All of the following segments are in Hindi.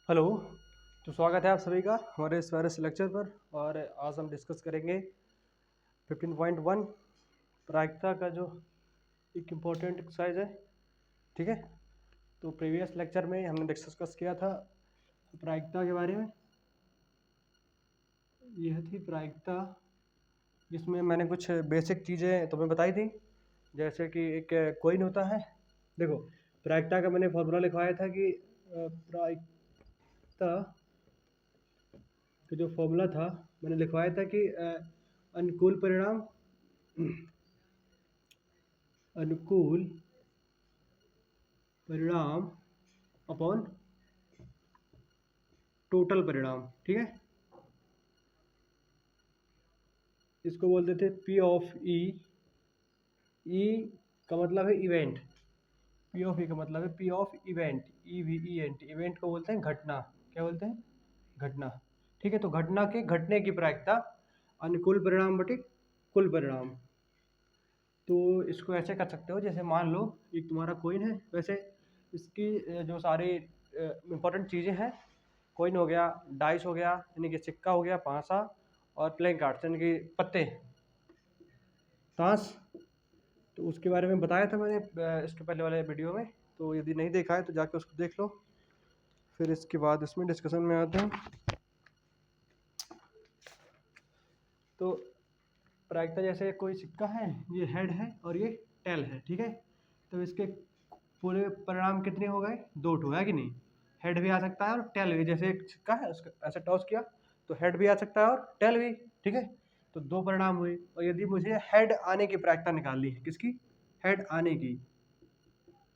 हेलो। तो स्वागत है आप सभी का हमारे इस वायरस लेक्चर पर। और आज हम डिस्कस करेंगे 15.1 प्रायिकता का जो एक इम्पोर्टेंट एक्सरसाइज है। ठीक है। तो प्रीवियस लेक्चर में हमने डिस्कस किया था प्रायिकता के बारे में। यह थी प्रायिकता जिसमें मैंने कुछ बेसिक चीज़ें तुम्हें बताई थी, जैसे कि एक कॉइन होता है। देखो, प्रायिकता का मैंने फॉर्मूला लिखवाया था कि प्रायिकता का जो फॉर्मूला था मैंने लिखवाया था कि अनुकूल परिणाम अनुकूल परिणाम अपॉन टोटल परिणाम। ठीक है। इसको बोलते थे पी ऑफ ई। ई का मतलब है इवेंट। पी ऑफ ई का मतलब है P of event. E V E N T. Event को बोलते हैं घटना। क्या बोलते हैं? घटना। ठीक है। तो घटना के घटने की प्रायिकता अनुकूल परिणाम बटे कुल परिणाम। तो इसको ऐसे कर सकते हो, जैसे मान लो एक तुम्हारा कॉइन है। वैसे इसकी जो सारी इम्पोर्टेंट चीज़ें हैं, कॉइन हो गया, डाइस हो गया यानी कि सिक्का हो गया, पांसा, और प्लेइंग कार्ड्स यानी कि पत्ते, ताश। तो उसके बारे में बताया था मैंने इसके पहले वाले वीडियो में। तो यदि नहीं देखा है तो जाके उसको देख लो। फिर इसके बाद इसमें डिस्कशन में आते हैं। तो प्रायिकता जैसे कोई सिक्का है, ये हेड है और ये टेल है। ठीक है। तो इसके पूरे परिणाम कितने हो गए? दो ठो है कि नहीं? हेड भी आ सकता है और टेल भी। जैसे एक सिक्का है, उसका ऐसे टॉस किया तो हेड भी आ सकता है और टेल भी। ठीक है। तो दो परिणाम हुए। और यदि मुझे हेड आने की प्रायिकता निकालनी है, किसकी? हेड आने की।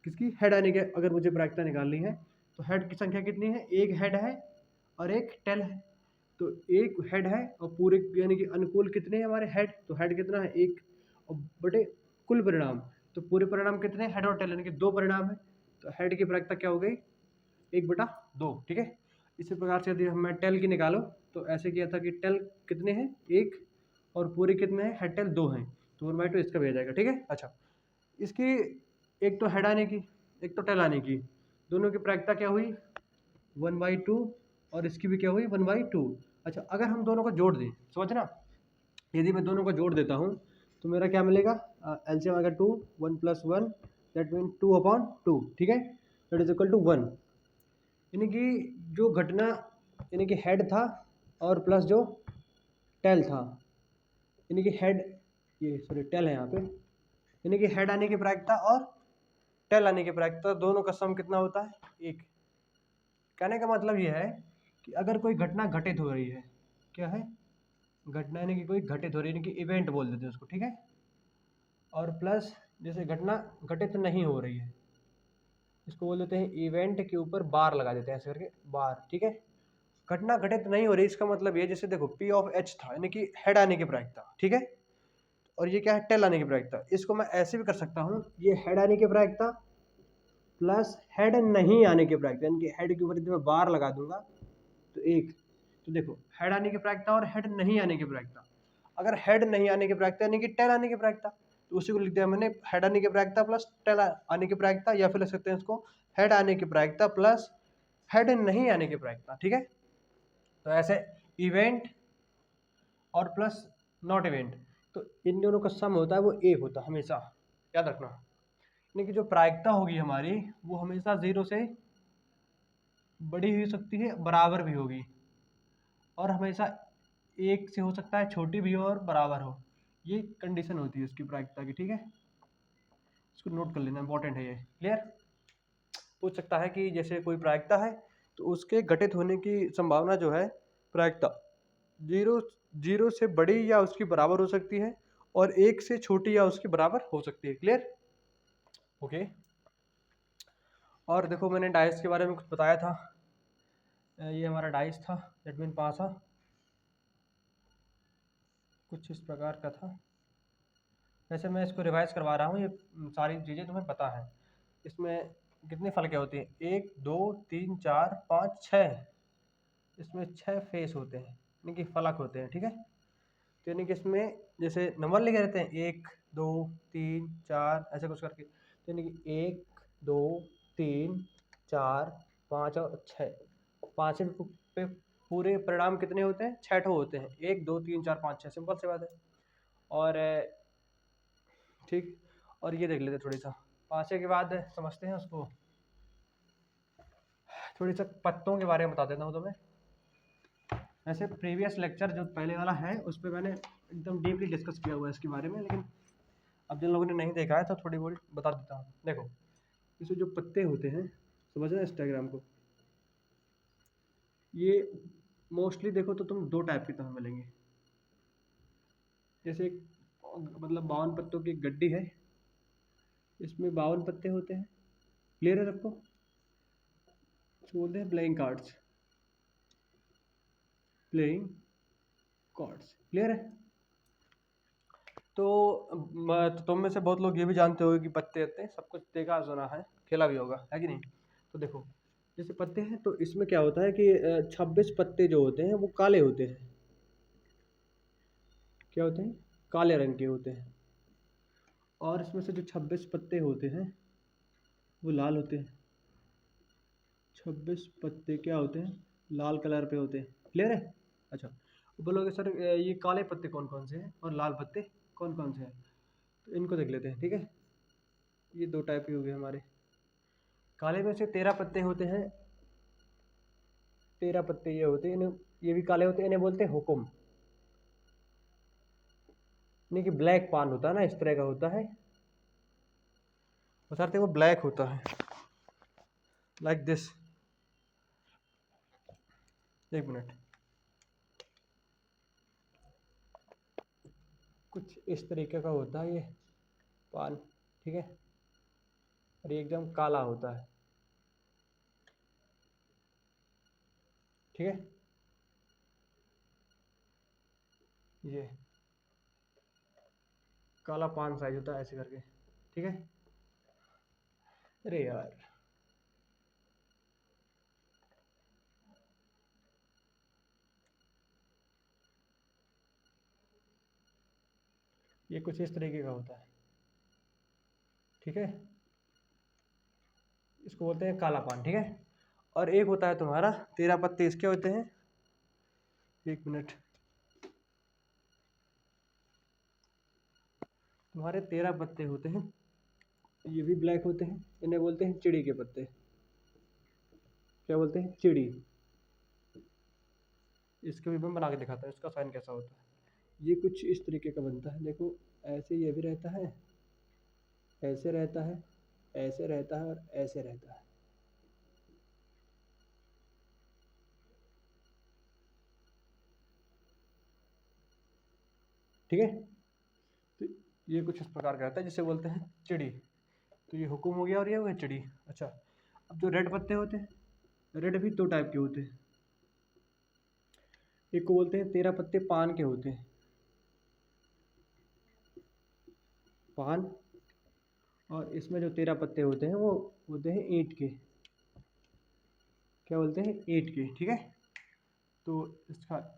किसकी? हेड आने की अगर मुझे प्रायिकता निकालनी है तो हेड की संख्या कितनी है? एक हेड है और एक टेल है। तो एक हेड है और पूरे यानी कि अनुकूल कितने हैं हमारे? हेड। तो हेड कितना है? एक। और बटे कुल परिणाम, तो पूरे परिणाम कितने? हेड और टेल यानी कि दो परिणाम है। तो हेड की प्रायिकता क्या हो गई? 1/2। ठीक है। इसी प्रकार से यदि मैं टेल की निकालो तो ऐसे किया था कि टेल कितने हैं? एक। और पूरे कितने हैं? हेड टेल दो हैं। तो 1/2 इसका भी आ जाएगा। ठीक है। अच्छा, इसकी एक तो हेड आने की, एक तो टेल आने की, दोनों की प्रायिकता क्या हुई? 1/2। और इसकी भी क्या हुई? 1/2। अच्छा, अगर हम दोनों को जोड़ दें, समझना, यदि मैं दोनों को जोड़ देता हूँ तो मेरा क्या मिलेगा? एलसीएम आएगा 2, 1 + 1, दैट मीन 2/2। ठीक है। That is equal to 1। यानी कि जो घटना यानी कि हेड था और प्लस जो टेल था, यानी कि हेड, ये सॉरी टेल है यहाँ पे, यानी कि हेड आने की प्रायिकता और टेल आने की प्रायिकता दोनों का सम कितना होता है? 1। कहने का मतलब यह है कि अगर कोई घटना घटित हो रही है, क्या है? घटना यानी कि कोई घटित हो रही है, यानी कि इवेंट बोल देते हैं उसको। ठीक है। और प्लस जैसे घटना घटित नहीं हो रही है, इसको बोल देते हैं इवेंट के ऊपर बार लगा देते हैं ऐसे करके, बार। ठीक है। घटना घटित नहीं हो रही, इसका मतलब ये, जैसे देखो पी ऑफ एच था यानी कि हेड आने की प्रायिकता। ठीक है। और ये क्या है? टेल आने की प्रायिकता। इसको मैं ऐसे भी कर सकता हूँ, ये हेड आने की प्रायिकता प्लस हेड नहीं आने की प्रायिकता, यानी कि हेड के ऊपर यदि मैं बार लगा दूंगा तो 1। तो देखो, हेड आने की प्रायिकता और हेड नहीं आने की प्रायिकता। अगर हेड नहीं आने की प्रायिकता यानी कि टेल आने की प्रायिकता, तो उसी को लिख दिया मैंने हेड आने की प्रायिकता प्लस टेल आने की प्रायिकता, या फिर लिख सकते हैं इसको हेड आने की प्रायिकता प्लस हेड नहीं आने की प्रायिकता। ठीक है। तो ऐसे इवेंट और प्लस नॉट इवेंट, तो इन दोनों का सम होता है वो 1 होता है हमेशा, याद रखना। यानी कि जो प्रायिकता होगी हमारी वो हमेशा 0 से बड़ी हो सकती है, बराबर भी होगी, और हमेशा 1 से हो सकता है छोटी भी हो और बराबर हो। ये कंडीशन होती है उसकी प्रायिकता की। ठीक है। इसको नोट कर लेना, इंपॉर्टेंट है ये। क्लियर? पूछ सकता है कि जैसे कोई प्रायिकता है तो उसके घटित होने की संभावना जो है, प्रायिकता 0 0 से बड़ी या उसकी बराबर हो सकती है, और 1 से छोटी या उसके बराबर हो सकती है। क्लियर? ओके। और देखो, मैंने डाइस के बारे में कुछ बताया था। ये हमारा डाइस था, दैट मीन पासा, कुछ इस प्रकार का था। वैसे मैं इसको रिवाइज करवा रहा हूँ, ये सारी चीज़ें तुम्हें पता है। इसमें कितनी फलकें होती हैं? 1 2 3 4 5 6। इसमें 6 फेस होते हैं, यानी कि फलक होते हैं। ठीक है। तो यानी कि इसमें जैसे नंबर लिखे रहते हैं 1 2 3 4 ऐसे कुछ करके, तो यानी कि 1 2 3 4 5 और 6। 5वें पे पूरे परिणाम कितने होते हैं? 6 ठो होते हैं, 1 2 3 4 5 6, सिंपल सी बात है। और ठीक, और ये देख लेते हैं थोड़ी सा 5वें के बाद समझते हैं उसको, थोड़ी सा पत्तों के बारे में बता देता हूँ तुम्हें। वैसे प्रीवियस लेक्चर जो पहले वाला है उस पर मैंने एकदम डीपली डिस्कस किया हुआ है इसके बारे में, लेकिन अब जिन लोगों ने नहीं देखा है तो थोड़ी बहुत बता देता हूँ। देखो इसमें जो पत्ते होते हैं, समझ रहे हैं इस डायग्राम को, ये मोस्टली देखो तो तुम 2 टाइप के तुम्हें मिलेंगे। जैसे एक मतलब 52 पत्तों की एक गड्डी है, इसमें 52 पत्ते होते हैं, क्लियर है सबको? इसको बोलते हैं playing cards, playing cards, clear है? तो तुम में से बहुत लोग ये भी जानते हो कि पत्ते होते हैं, सब कुछ देखा सुना है, खेला भी होगा, है कि नहीं? तो देखो जैसे पत्ते हैं तो इसमें क्या होता है कि 26 पत्ते जो होते हैं वो काले होते हैं। क्या होते हैं? काले रंग के होते हैं। और इसमें से जो 26 पत्ते होते हैं वो लाल होते हैं। 26 पत्ते क्या होते हैं? लाल कलर पे होते हैं, क्लियर है? अच्छा, बोलोगे सर ये काले पत्ते कौन कौन से हैं और लाल पत्ते कौन कौन से हैं? तो इनको देख लेते हैं, ठीक है? ये 2 टाइप के हो गए हमारे। काले में से 13 पत्ते होते हैं, 13 पत्ते ये होते हैं, इन्हें ये भी काले होते हैं, इन्हें बोलते हैं हुकुम। नहीं कि ब्लैक पान होता है ना, इस तरह का होता है, वो ब्लैक होता है लाइक दिस। एक मिनट, कुछ इस तरीके का होता है ये पान, ठीक है? और ये एकदम काला होता है, ठीक है? ये काला पान साइज होता है ऐसे करके, ठीक है? अरे यार, ये कुछ इस तरीके का होता है, ठीक है? इसको बोलते हैं काला पान, ठीक है? और एक होता है तुम्हारा 13 पत्ते, इसके होते हैं, एक मिनट, तुम्हारे 13 पत्ते होते हैं, ये भी ब्लैक होते हैं, इन्हें बोलते हैं चिड़ी के पत्ते। क्या बोलते हैं? चिड़ी। इसके भी मैं बना के दिखाता हूँ इसका साइन कैसा होता है। ये कुछ इस तरीके का बनता है, देखो ऐसे ये भी रहता है, ऐसे रहता है, ऐसे रहता है और ऐसे रहता है, ठीक है? तो ये कुछ इस प्रकार का रहता है जिसे बोलते हैं चिड़ी। तो ये हुकुम हो गया और ये हो गया चिड़ी। अच्छा, अब जो रेड पत्ते होते हैं, रेड भी 2 टाइप के होते हैं। एक को बोलते हैं 13 पत्ते पान के होते हैं, पान। और इसमें जो 13 पत्ते होते हैं वो होते हैं ईंट के। क्या बोलते हैं? ईंट के, ठीक है? तो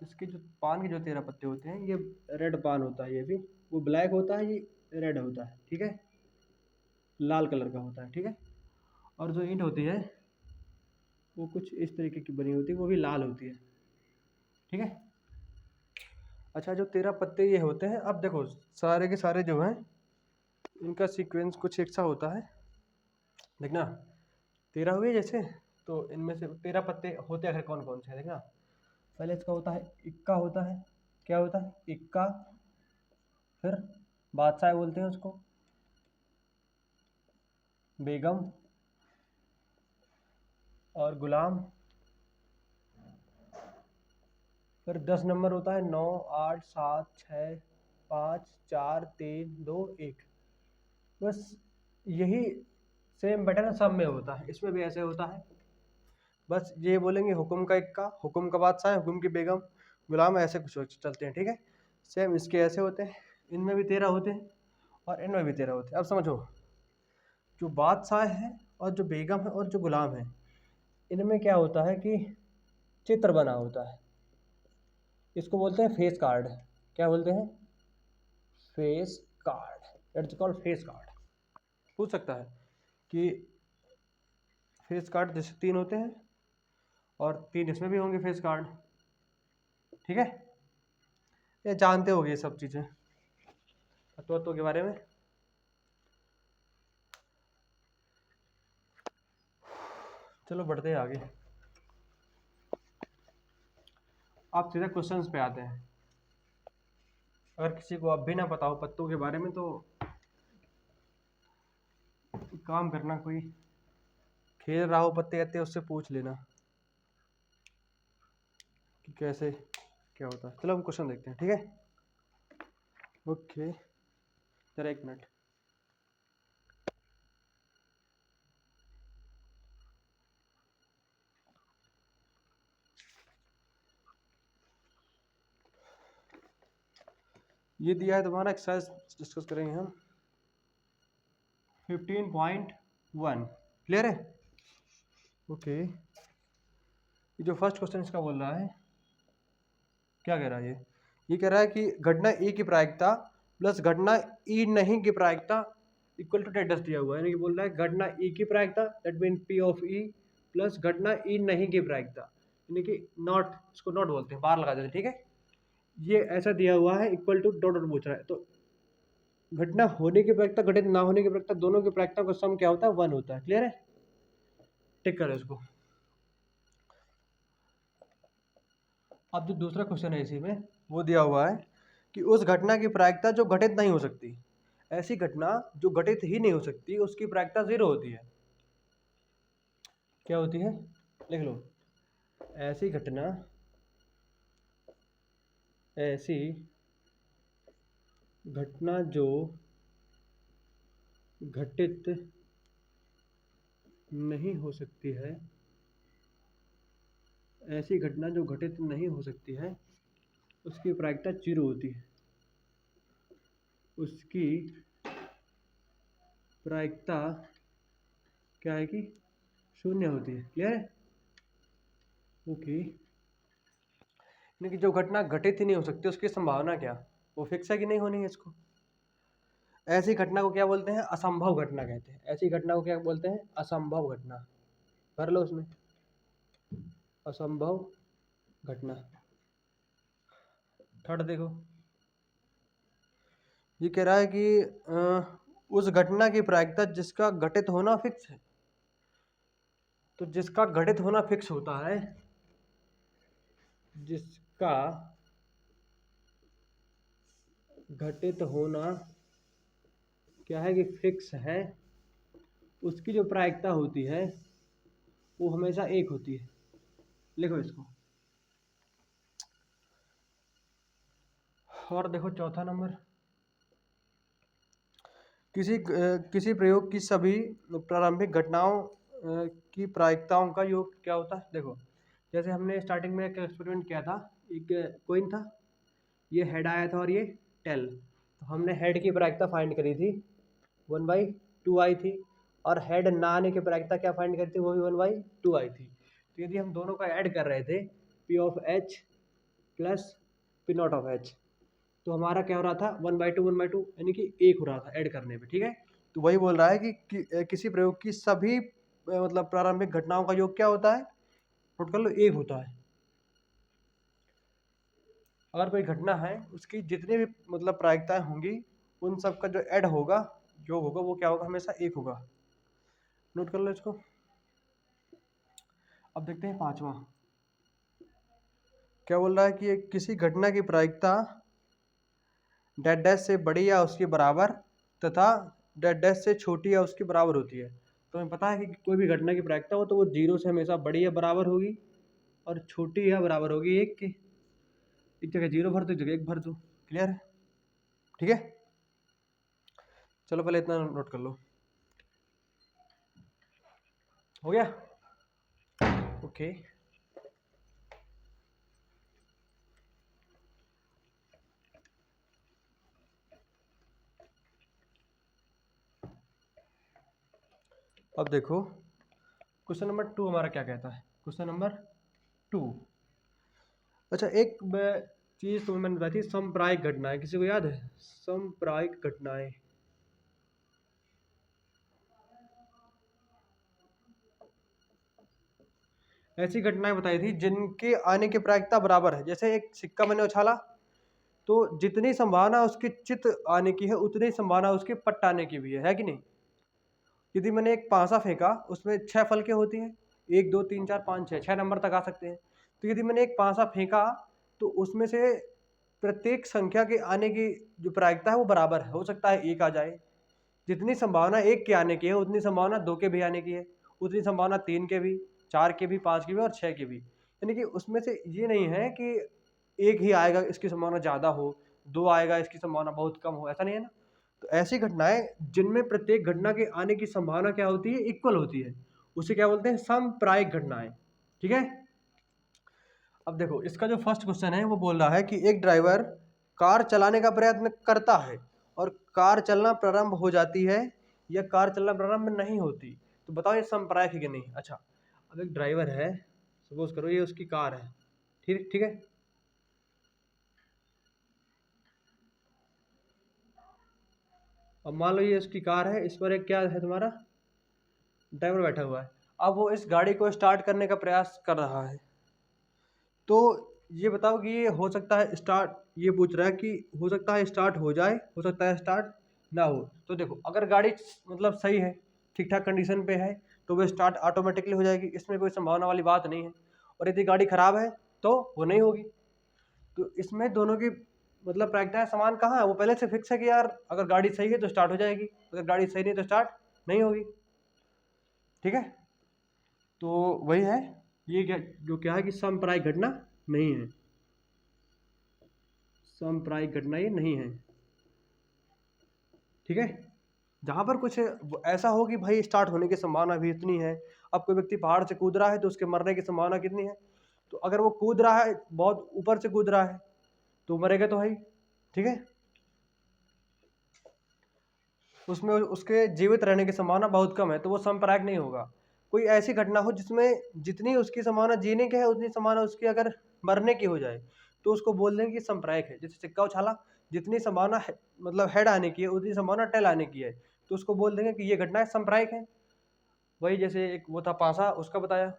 इसके जो पान के जो 13 पत्ते होते हैं ये रेड पान होता है, ये भी वो ब्लैक होता है, ये रेड होता है, ठीक है? लाल कलर का होता है, ठीक है? और जो ईंट होती है वो कुछ इस तरीके की बनी होती है, वो भी लाल होती है, ठीक है? अच्छा, जो 13 पत्ते ये होते हैं, अब देखो सारे के सारे जो हैं इनका सीक्वेंस कुछ एक सा होता है, देखना 13 हुए जैसे, तो इनमें से 13 पत्ते होते आखिर कौन कौन से हैं, देखना। पहले इसका होता है इक्का होता है, क्या होता है? इक्का। फिर बादशाह बोलते हैं उसको, बेगम और गुलाम। फिर 10 नंबर होता है 9 8 7 6 5 4 3 2 1। बस यही सेम पैटर्न सब में होता है, इसमें भी ऐसे होता है। बस ये बोलेंगे हुकुम का इक्का, हुकुम का बादशाह, हुकुम की बेगम, गुलाम, ऐसे कुछ चलते हैं, ठीक है? सेम इसके ऐसे होते हैं, इनमें भी 13 होते हैं और इनमें भी 13 होते हैं। अब समझो, जो बादशाह है और जो बेगम है और जो गुलाम है, इनमें क्या होता है कि चित्र बना होता है, इसको बोलते हैं फेस कार्ड। क्या बोलते हैं? Face card, it's called face card. पूछ सकता है कि फेस कार्ड जैसे 3 होते हैं और 3 इसमें भी होंगे फेस कार्ड, ठीक है। ये जानते होगे ये सब चीज़ें तत्वों के बारे में। चलो बढ़ते हैं आगे, आप सीधा क्वेश्चंस पे आते हैं। अगर किसी को अब भी ना पता हो पत्तों के बारे में तो काम करना, कोई खेल रहा हो पत्ते कहते उससे पूछ लेना कि कैसे क्या होता है। चलो हम क्वेश्चन देखते हैं, ठीक है। ओके, जरा 1 मिनट। ये दिया है तुम्हारा एक्सरसाइज, डिस्कस करेंगे हम 15.1, क्लियर है। ओके, ये जो फर्स्ट क्वेश्चन इसका बोल रहा है, क्या कह रहा है ये कह रहा है कि घटना ई की प्रायिकता प्लस घटना ई नहीं की प्रायिकता इक्वल टू टेडस दिया हुआ है। यानी कि बोल रहा है घटना ई की प्रायिकता that mean P of E plus घटना ई नहीं की प्रायिकता, यानी कि नॉट, इसको नॉट बोलते हैं, बाहर लगा देते हैं, ठीक है। ये ऐसा दिया हुआ है इक्वल टू डॉट डॉट पूछ रहा है, तो घटना होने की प्रायिकता घटित ना होने की प्रायिकता दोनों की प्रायिकता का सम क्या होता है, 1 होता है, क्लियर है। टिक करो इसको। अब जो दूसरा क्वेश्चन है इसी में वो दिया हुआ है कि उस घटना की प्रायिकता जो घटित नहीं हो सकती, ऐसी घटना जो घटित ही नहीं हो सकती उसकी प्रायिकता 0 होती है। क्या होती है, लिख लो। ऐसी घटना, ऐसी घटना जो घटित नहीं हो सकती है, ऐसी घटना जो घटित नहीं हो सकती है उसकी प्रायिकता 0 होती है, उसकी प्रायिकता क्या है कि 0 होती है, क्लियर है। ओके, यानी कि जो घटना घटित ही नहीं हो सकती उसकी संभावना क्या, वो फिक्स है कि नहीं होनी है इसको। ऐसी घटना को क्या बोलते हैं, असंभव घटना कहते हैं। ऐसी घटना को क्या बोलते हैं, असंभव घटना। कर लो उसमें, असंभव घटना। थर्ड देखो, ये कह रहा है कि उस घटना की प्रायिकता जिसका घटित होना फिक्स है। तो जिसका घटित होना फिक्स होता है, जिसका घटित होना क्या है कि फिक्स है, उसकी जो प्रायिकता होती है वो हमेशा 1 होती है। लिखो इसको। और देखो चौथा नंबर, किसी प्रयोग की सभी प्रारंभिक घटनाओं की प्रायिकताओं का योग क्या होता है। देखो जैसे हमने स्टार्टिंग में एक एक्सपेरिमेंट किया था, एक कोइन था, ये हेड आया था और ये टेल, तो हमने हेड की प्रायिकता फाइंड करी थी, 1/2 आई थी, और हेड ना आने की प्रायिकता क्या फाइंड करी थी, वो भी 1/2 आई थी। तो यदि हम दोनों का ऐड कर रहे थे P of H plus P not of H, तो हमारा क्या हो रहा था, 1/2 यानी कि 1 हो रहा था ऐड करने पे, ठीक है। तो वही बोल रहा है कि किसी प्रयोग की सभी मतलब प्रारंभिक घटनाओं का योग क्या होता है, नोट कर लो, 1 होता है। अगर कोई घटना है उसकी जितनी भी मतलब प्रायिकताएं होंगी उन सब का जो ऐड होगा, योग होगा, वो क्या होगा, हमेशा 1 होगा। नोट कर लो इसको। अब देखते हैं पांचवा, क्या बोल रहा है कि किसी घटना की प्रायिकता डैश डैश से बड़ी या उसके बराबर तथा डैश डैश से छोटी या उसके बराबर होती है। तो हमें पता है कि कोई भी घटना की प्रायिकता हो तो वो 0 से हमेशा बड़ी या बराबर होगी और छोटी या बराबर होगी 1 के। एक जगह 0 भर दो, एक जगह 1 भर दो, क्लियर है, ठीक है। चलो पहले इतना नोट कर लो, हो गया। ओके, अब देखो क्वेश्चन नंबर 2 हमारा क्या कहता है। क्वेश्चन नंबर 2, अच्छा एक चीज तुम्हें मैंने बताई थी, समप्रायिक घटनाएं, किसी को याद है, समप्रायिक घटनाएं। ऐसी घटनाएं बताई थी जिनके आने की प्रायिकता बराबर है। जैसे एक सिक्का मैंने उछाला तो जितनी संभावना उसकी चित आने की है उतनी संभावना उसके पट्ट आने की भी है कि नहीं। यदि मैंने एक पासा फेंका उसमें 6 फलके होती हैं, 1 2 3 4 5 6 नंबर तक आ सकते हैं। तो यदि मैंने एक पासा फेंका तो उसमें से प्रत्येक संख्या के आने की जो प्रायिकता है वो बराबर है। हो सकता है 1 आ जाए, जितनी संभावना 1 के आने की है उतनी संभावना 2 के भी आने की है, उतनी संभावना 3 के भी, 4 के भी, 5 के भी और 6 के भी। यानी कि उसमें से ये नहीं है कि 1 ही आएगा इसकी संभावना ज़्यादा हो, 2 आएगा इसकी संभावना बहुत कम हो, ऐसा नहीं है ना। तो ऐसी घटनाएं जिनमें प्रत्येक घटना के आने की संभावना क्या होती है, इक्वल होती है, उसे क्या बोलते हैं, समप्रायिक घटनाएं। ठीक है। अब देखो इसका जो फर्स्ट क्वेश्चन है वो बोल रहा है कि एक ड्राइवर कार चलाने का प्रयत्न करता है और कार चलना प्रारंभ हो जाती है या कार चलना प्रारंभ नहीं होती। तो बताओ ये समप्रायिक है कि नहीं। अच्छा, अब एक ड्राइवर है, सपोज करो ये उसकी कार है, ठीक ठीक है। अब मान लो ये उसकी कार है, इस पर एक क्या है तुम्हारा ड्राइवर बैठा हुआ है। अब वो इस गाड़ी को स्टार्ट करने का प्रयास कर रहा है। तो ये बताओ कि ये हो सकता है स्टार्ट, ये पूछ रहा है कि हो सकता है स्टार्ट हो जाए, हो सकता है स्टार्ट ना हो। तो देखो अगर गाड़ी मतलब सही है, ठीक ठाक कंडीशन पे है, तो वो स्टार्ट ऑटोमेटिकली हो जाएगी, इसमें कोई संभावना वाली बात नहीं है। और यदि गाड़ी खराब है तो वो नहीं होगी। तो इसमें दोनों की मतलब प्रायिकताएं समान कहाँ है, वो पहले से फिक्स है कि यार अगर गाड़ी सही है तो स्टार्ट हो जाएगी, अगर गाड़ी सही नहीं तो स्टार्ट नहीं होगी। ठीक है। तो वही है, ये क्या जो क्या है कि समप्रायिक घटना नहीं है, समप्रायिक घटना ये नहीं है। ठीक है। जहां पर कुछ ऐसा हो कि भाई स्टार्ट होने की संभावना भी इतनी है। अब कोई व्यक्ति पहाड़ से कूद रहा है तो उसके मरने की संभावना कितनी है, तो अगर वो कूद रहा है बहुत ऊपर से कूद रहा है तो मरेगा तो है। ठीक है। उसमें उसके जीवित रहने की संभावना बहुत कम है तो वो समप्रायिक नहीं होगा। कोई ऐसी घटना हो जिसमें जितनी उसकी संभावना जीने की है उतनी संभावना उसकी अगर मरने की हो जाए तो उसको बोल देंगे कि समप्रायिक है। जैसे सिक्का उछाला, जितनी संभावना मतलब हेड आने की है उतनी संभावना टेल आने की है, तो उसको बोल देंगे कि ये घटना समप्रायिक है। वही जैसे एक वो था पासा, उसका बताया,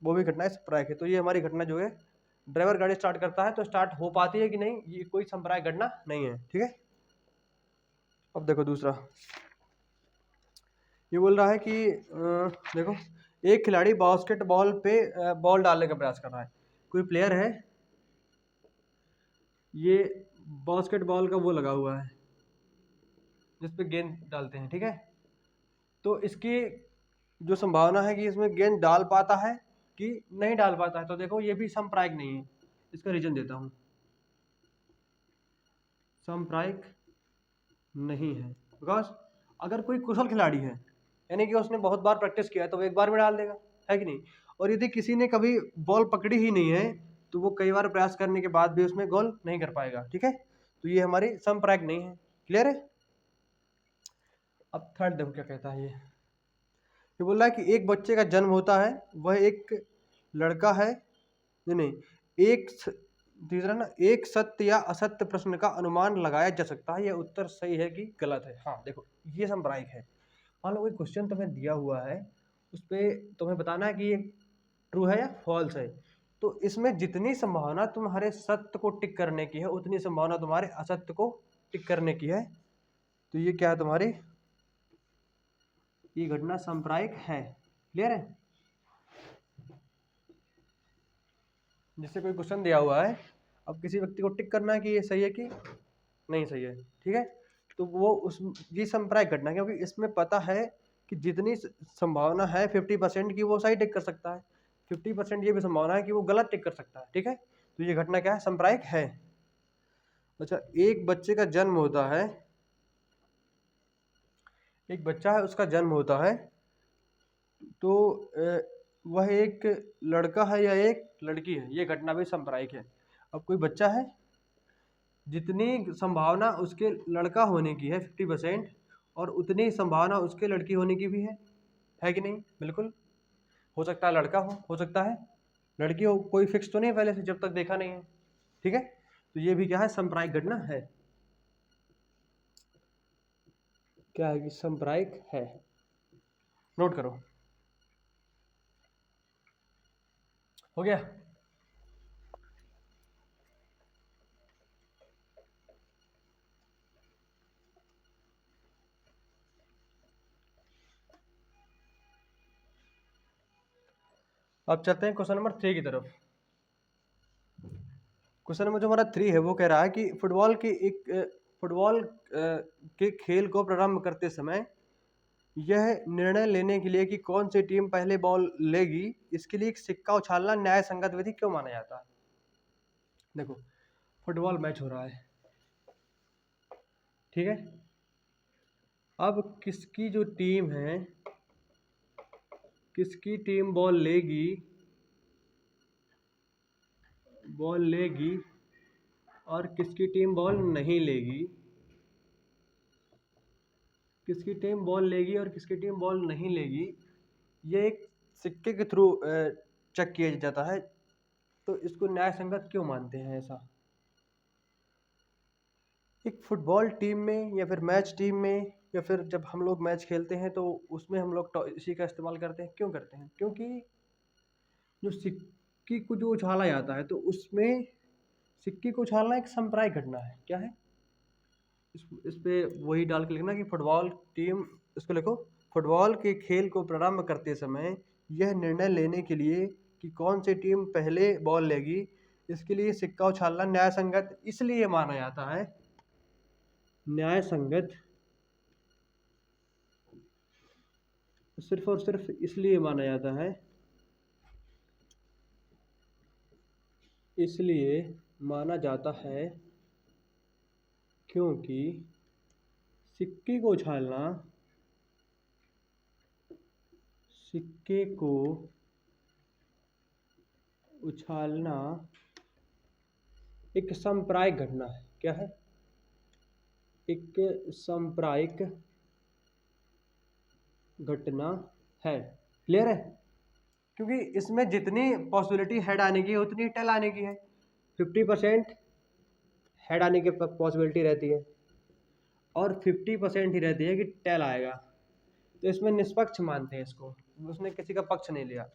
वो भी घटना समप्रायिक है। तो ये हमारी घटना जो है, ड्राइवर गाड़ी स्टार्ट करता है तो स्टार्ट हो पाती है कि नहीं, ये कोई समप्रायिक घटना नहीं है। ठीक है। अब देखो दूसरा, ये बोल रहा है कि देखो एक खिलाड़ी बास्केटबॉल पे बॉल डालने का प्रयास कर रहा है। कोई प्लेयर है, ये बास्केटबॉल का वो लगा हुआ है जिस पे गेंद डालते हैं। ठीक है। तो इसकी जो संभावना है कि इसमें गेंद डाल पाता है कि नहीं डाल पाता है, तो देखो ये भी समप्रायिक नहीं है। इसका रीजन देता हूँ, समप्रायिक नहीं है बिकॉज अगर कोई कुशल खिलाड़ी है यानी कि उसने बहुत बार प्रैक्टिस किया है तो वो एक बार में डाल देगा, है कि नहीं। और यदि किसी ने कभी बॉल पकड़ी ही नहीं है तो वो कई बार प्रयास करने के बाद भी उसमें गोल नहीं कर पाएगा। ठीक है। तो ये हमारी समप्रायिक नहीं है। क्लियर है। अब थर्ड देखो क्या कहता है। ये बोल रहा है कि एक बच्चे का जन्म होता है, वह एक लड़का है, नहीं नहीं एक तीसरा ना, एक सत्य या असत्य प्रश्न का अनुमान लगाया जा सकता है, यह उत्तर सही है कि गलत है। हाँ देखो ये समप्रायिक है। मान लो कोई क्वेश्चन तुम्हें दिया हुआ है, उस पर तुम्हें बताना है कि ये ट्रू है या फॉल्स है। तो इसमें जितनी संभावना तुम्हारे सत्य को टिक करने की है उतनी संभावना तुम्हारे असत्य को टिक करने की है। तो ये क्या है तुम्हारी, ये घटना सांप्रायिक है। क्लियर है। जिससे कोई क्वेश्चन दिया हुआ है, अब किसी व्यक्ति को टिक करना है कि ये सही है कि नहीं सही है। ठीक है। तो वो उस ये सांप्रायिक घटना है क्योंकि इसमें पता है कि जितनी संभावना है 50% की वो सही टिक कर सकता है, 50% ये भी संभावना है कि वो गलत टिक कर सकता है। ठीक है। तो ये घटना क्या है, सांप्रायिक है। अच्छा, एक बच्चे का जन्म होता है, एक बच्चा है उसका जन्म होता है, तो वह एक लड़का है या एक लड़की है, ये घटना भी सांप्रायिक है। अब कोई बच्चा है, जितनी संभावना उसके लड़का होने की है 50% और उतनी संभावना उसके लड़की होने की भी है कि नहीं। बिल्कुल हो सकता है लड़का हो सकता है लड़की हो, कोई फिक्स तो नहीं पहले से जब तक देखा नहीं है। ठीक है। तो ये भी क्या है, सांप्रायिक घटना है। क्या है कि सांप्रायिक है, नोट करो। हो गया। अब चलते हैं क्वेश्चन नंबर 3 की तरफ। क्वेश्चन नंबर जो हमारा 3 है वो कह रहा है कि फुटबॉल के खेल को प्रारंभ करते समय यह निर्णय लेने के लिए कि कौन सी टीम पहले बॉल लेगी, इसके लिए एक सिक्का उछालना न्याय संगत विधि क्यों माना जाता है। देखो, फुटबॉल मैच हो रहा है, ठीक है। अब किसकी जो टीम है, किसकी टीम बॉल लेगी और किसकी टीम बॉल नहीं लेगी, किसकी टीम बॉल लेगी और किसकी टीम बॉल नहीं लेगी, ये एक सिक्के के थ्रू चेक किया जाता है। तो इसको न्याय संगत क्यों मानते हैं ऐसा। एक फुटबॉल टीम में या फिर मैच टीम में या फिर जब हम लोग मैच खेलते हैं तो उसमें हम लोग इसी का इस्तेमाल करते हैं। क्यों करते हैं? क्योंकि जो सिक्के को जो उछाला जाता है तो उसमें सिक्के को उछालना एक सांप्रदायिक घटना है। क्या है? इस पे वही डाल के लिखना कि फुटबॉल टीम, इसको लिखो, फुटबॉल के खेल को प्रारंभ करते समय यह निर्णय लेने के लिए कि कौन सी टीम पहले बॉल लेगी, इसके लिए सिक्का उछालना न्याय संगत इसलिए माना जाता है, न्याय संगत सिर्फ और सिर्फ इसलिए माना जाता है, इसलिए माना जाता है क्योंकि सिक्के को उछालना एक सांप्रदायिक घटना है। क्या है? एक सांप्रदायिक घटना है। क्लियर है? क्योंकि इसमें जितनी पॉसिबिलिटी हेड आने की है उतनी टेल आने की है। 50% हेड आने की पॉसिबिलिटी रहती है और 50% ही रहती है कि टेल आएगा। तो इसमें निष्पक्ष मानते हैं इसको, उसने किसी का पक्ष नहीं लिया।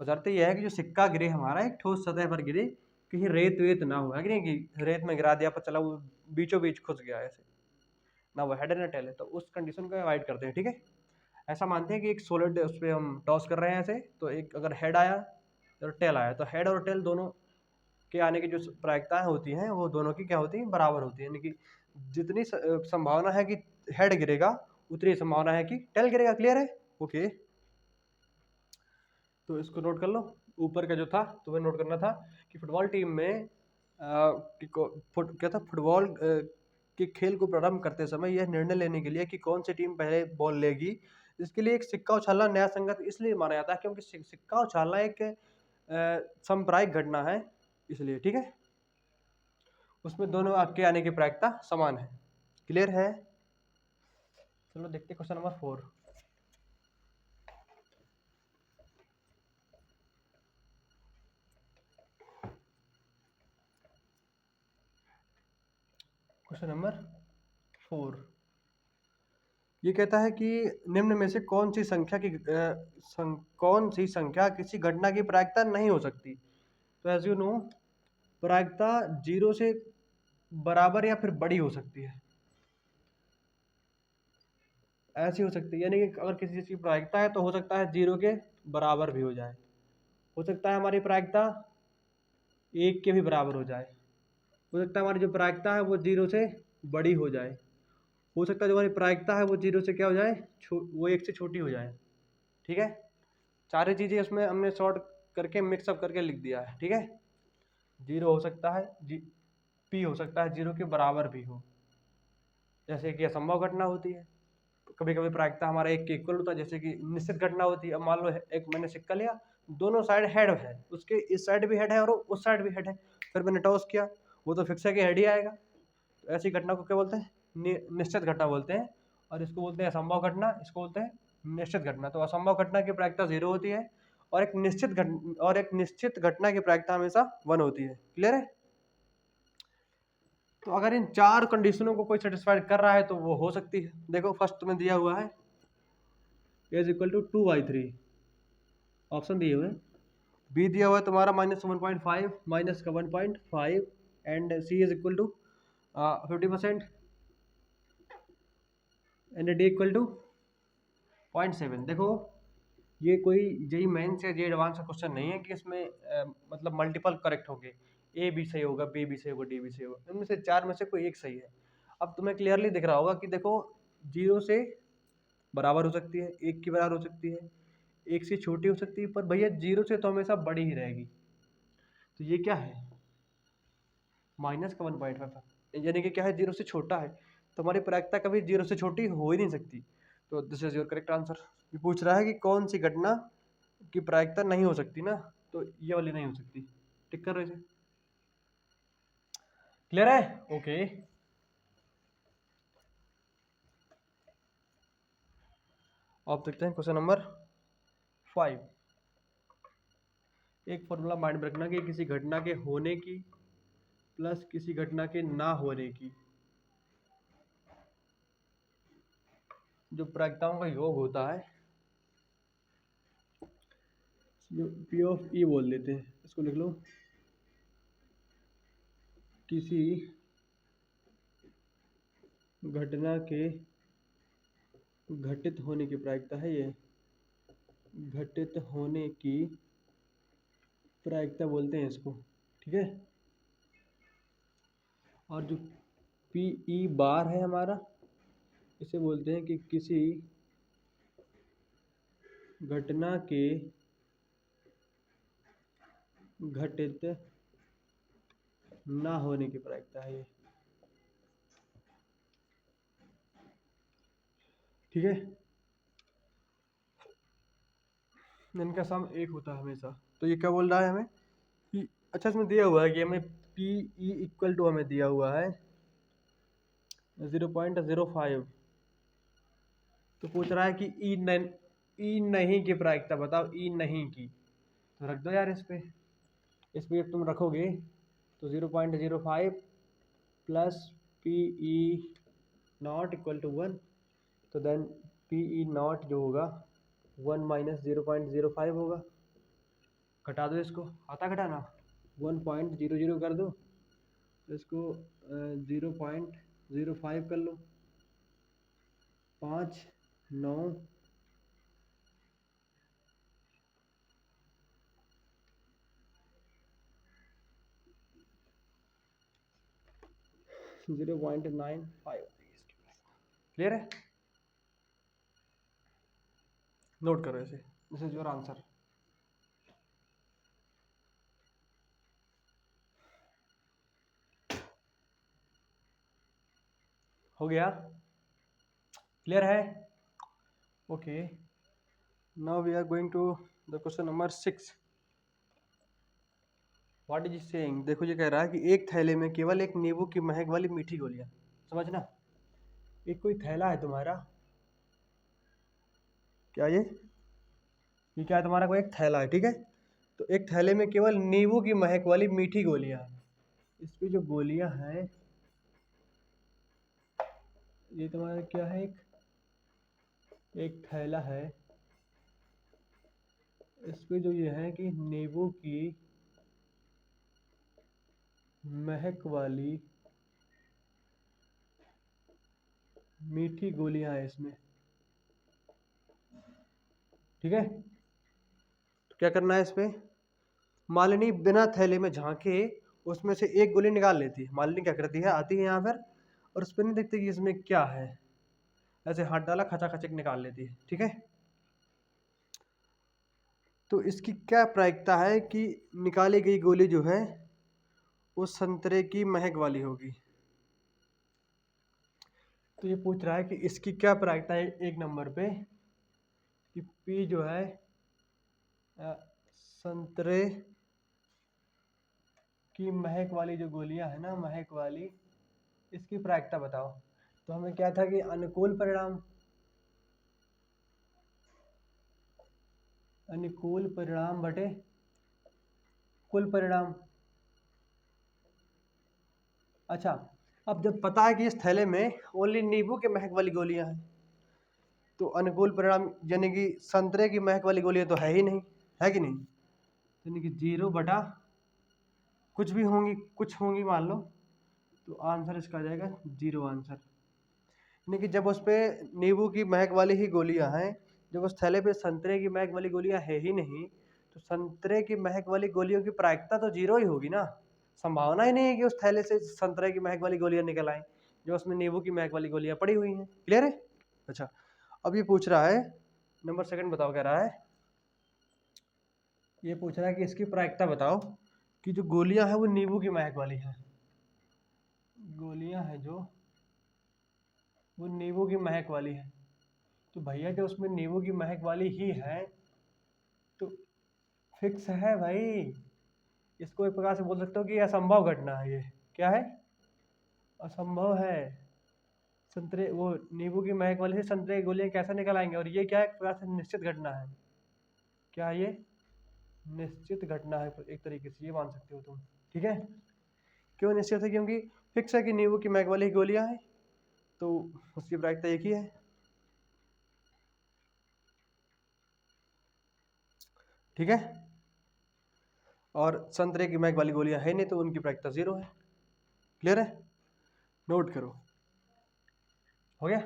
बशर्ते यह है कि जो सिक्का गिरे हमारा एक ठोस सतह पर गिरे, कहीं रेत वेत ना हुआ कि नहीं, कि रेत में गिरा दिया पर चला वो बीचों बीच खुस गया, ऐसे ना वो हेड है ना टेल है, तो उस कंडीशन को अवॉइड करते हैं। ठीक है, ऐसा मानते हैं कि एक सॉलिड उस पर हम टॉस कर रहे हैं ऐसे, तो एक अगर हेड आया और टेल आया तो हेड और टेल दोनों के आने की जो प्रायिकताएं होती हैं वो दोनों की क्या होती है, बराबर होती है। यानी कि जितनी संभावना है कि हेड गिरेगा उतनी संभावना है कि टेल गिरेगा। क्लियर है? ओके, तो इसको नोट कर लो। ऊपर का जो था तो वह नोट करना था कि फुटबॉल टीम में क्या था, फुटबॉल के खेल को प्रारंभ करते समय यह निर्णय लेने के लिए कि कौन सी टीम पहले बॉल लेगी, इसके लिए एक सिक्का उछालना न्याय संगत इसलिए माना जाता है क्योंकि सिक्का उछालना एक सांप्रदायिक घटना है, इसलिए। ठीक है, उसमें दोनों आगे आने की प्रायिकता समान है। क्लियर है? चलो देखते हैं क्वेश्चन नंबर 4। क्वेश्चन नंबर 4 ये कहता है कि निम्न में से कौन सी संख्या किसी घटना की प्रायिकता नहीं हो सकती। तो एज यू नो, प्रायिकता 0 से बराबर या फिर बड़ी हो सकती है, ऐसी हो सकती है। यानी कि अगर किसी चीज़ की प्रायिकता है तो हो सकता है 0 के बराबर भी हो जाए, हो सकता है हमारी प्रायिकता 1 के भी बराबर हो जाए, हो सकता है हमारी जो प्रायिकता है वो 0 से बड़ी हो जाए, हो सकता है जो हमारी प्रायिकता है वो 0 से क्या हो जाए, वो 1 से छोटी हो जाए। ठीक है, सारी चीज़ें उसमें हमने शॉर्ट करके मिक्सअप करके लिख दिया है। ठीक है, 0 हो सकता है, पी हो सकता है 0 के बराबर भी हो, जैसे कि असंभव घटना होती है। कभी कभी प्रायिकता हमारा 1 के इक्वल होता है, जैसे कि निश्चित घटना होती है। अब मान लो एक मैंने सिक्का लिया, दोनों साइड हेड है, उसके इस साइड भी हेड है और उस साइड भी हेड है, फिर मैंने टॉस किया, वो तो फिक्स है कि हेड ही आएगा। तो ऐसी घटना को क्या बोलते हैं? निश्चित घटना बोलते हैं। और इसको बोलते हैं असंभव घटना, इसको बोलते हैं निश्चित घटना। तो असंभव घटना की प्रायिकता 0 होती है और एक निश्चित घटना की प्रायिकता हमेशा 1 होती है। क्लियर है? तो अगर इन 4 कंडीशनों को कोई सेटिस्फाइड कर रहा है तो वो हो सकती है। देखो, फर्स्ट में दिया हुआ है इज इक्वल टू 2/3, ऑप्शन दिए हुए हैं बी दिया हुआ है तुम्हारा -1.5 माइनस का 1.5 and C is equal to 50% and D equal to 0.7। देखो ये कोई जेई मेंस या जेई एडवांस का क्वेश्चन नहीं है कि इसमें मतलब मल्टीपल करेक्ट होंगे, ए भी सही होगा, बी भी सही होगा, डी भी सही होगा, इनमें से चार में से कोई एक सही है। अब तुम्हें क्लियरली दिख रहा होगा कि देखो 0 से बराबर हो सकती है, 1 की बराबर हो सकती है, 1 से छोटी हो सकती है, पर भैया 0 से तो हमेशा बड़ी ही रहेगी। तो ये क्या है माइनस का 1.5, यानी कि क्या है 0 से छोटा है, तो हमारी प्रायिकता कभी 0 से छोटी हो ही नहीं सकती। तो this is your correct answer. ये पूछ रहा है कि कौन सी घटना की प्रायिकता नहीं हो सकती ना, तो ये वाली नहीं हो सकती। टिक करो इसे। क्लियर है? ओके। अब देखते हैं क्वेश्चन नंबर 5। एक फॉर्मूला माइंड में रखना कि किसी घटना के होने की प्लस किसी घटना के ना होने की जो प्रायिकताओं का योग होता है, पी ऑफ ई बोल देते हैं, इसको लिख लो। किसी घटना के घटित होने की प्रायिकता है, ये घटित होने की प्रायिकता बोलते हैं इसको, ठीक है। और जो पी ई बार है हमारा, इसे बोलते हैं कि किसी घटना के घटित ना होने की प्रायिकता है ये, ठीक है। इनका सम एक होता है हमेशा। तो ये क्या बोल रहा है हमें कि अच्छा इसमें दिया हुआ है कि हमें पी ई इक्वल टू हमें दिया हुआ है 0.05। तो पूछ रहा है कि ई नहीं की प्रायिकता बताओ, ई नहीं की। तो रख दो यार इस पे तुम रखोगे तो 0.05 plus P E not equal to 1, तो देन पी ई नॉट जो होगा 1 माइनस 0.05 होगा। घटा दो इसको, आता घटाना 1.00 कर दो, इसको 0.05 कर लो, 5 9 0.95। क्लियर है? नोट करो इसे, दिस इज योर आंसर। हो गया? क्लियर है? Okay, now we are going to the question number 6। What is saying? देखो ये कह रहा है कि एक थैले में केवल एक नींबू की महक वाली मीठी गोलियां, समझना। एक कोई थैला है तुम्हारा, क्या ये क्या है तुम्हारा? कोई एक थैला है, ठीक है। तो एक थैले में केवल नींबू की महक वाली मीठी गोलियां हैं। इसकी जो गोलियां हैं ये तुम्हारा क्या है, एक थैला है। इस पे जो ये है कि नींबू की महक वाली मीठी गोलियां हैं इसमें, ठीक है। तो क्या करना है इस पे? मालिनी बिना थैले में झांके उसमें से एक गोली निकाल लेती है। मालिनी क्या करती है, आती है यहाँ पर और उस पर नहीं देखती कि इसमें क्या है, ऐसे हाथ डाला खचा खचक निकाल लेती है, ठीक है। तो इसकी क्या प्रायिकता है कि निकाली गई गोली जो है वो संतरे की महक वाली होगी। तो ये पूछ रहा है कि इसकी क्या प्रायिकता है एक नंबर पे कि पी जो है संतरे की महक वाली जो गोलियां है ना, महक वाली, इसकी प्रायिकता बताओ। तो हमें क्या था कि अनुकूल परिणाम बटे कुल परिणाम। अच्छा, अब जब पता है कि इस थैले में ओनली नींबू के महक वाली गोलियां हैं, तो अनुकूल परिणाम यानी कि संतरे की महक वाली गोलियां तो है ही नहीं, है कि नहीं। यानी कि 0 बटा कुछ भी होंगी, कुछ होंगी मान लो, तो आंसर इसका आ जाएगा 0 आंसर। यानी कि जब उस पर नींबू की महक वाली ही गोलियां हैं, जब उस थैले पे संतरे की महक वाली गोलियां है ही नहीं, तो संतरे की महक वाली गोलियों की प्रायिकता तो 0 ही होगी ना। संभावना ही नहीं है कि उस थैले से संतरे की महक वाली गोलियां निकल आए, जो उसमें नींबू की महक वाली गोलियां पड़ी हुई हैं। क्लियर है? अच्छा, अब ये पूछ रहा है नंबर सेकंड, बताओ कह रहा है, ये पूछ रहा है कि इसकी प्रायिकता बताओ कि जो गोलियां हैं वो नींबू की महक वाली हैं, गोलियां हैं जो वो नींबू की महक वाली है। तो भैया जो उसमें नींबू की महक वाली ही है तो फिक्स है भाई। इसको एक प्रकार से बोल सकते हो कि असंभव घटना है। ये क्या है? असंभव है। संतरे वो नींबू की महक वाली से संतरे की गोलियां कैसे निकल आएंगे? और ये क्या है? एक प्रकार से निश्चित घटना है। क्या ये निश्चित घटना है? एक तरीके से ये मान सकते हो तुम। ठीक है, क्यों निश्चित है? क्योंकि फिक्स है कि नींबू की महक वाली गोलियां हैं, तो उसकी प्रायिकता एक ही है। ठीक है, और संतरे की महक वाली गोलियां है नहीं, तो उनकी प्रायिकता 0 है। क्लियर है? नोट करो। हो गया?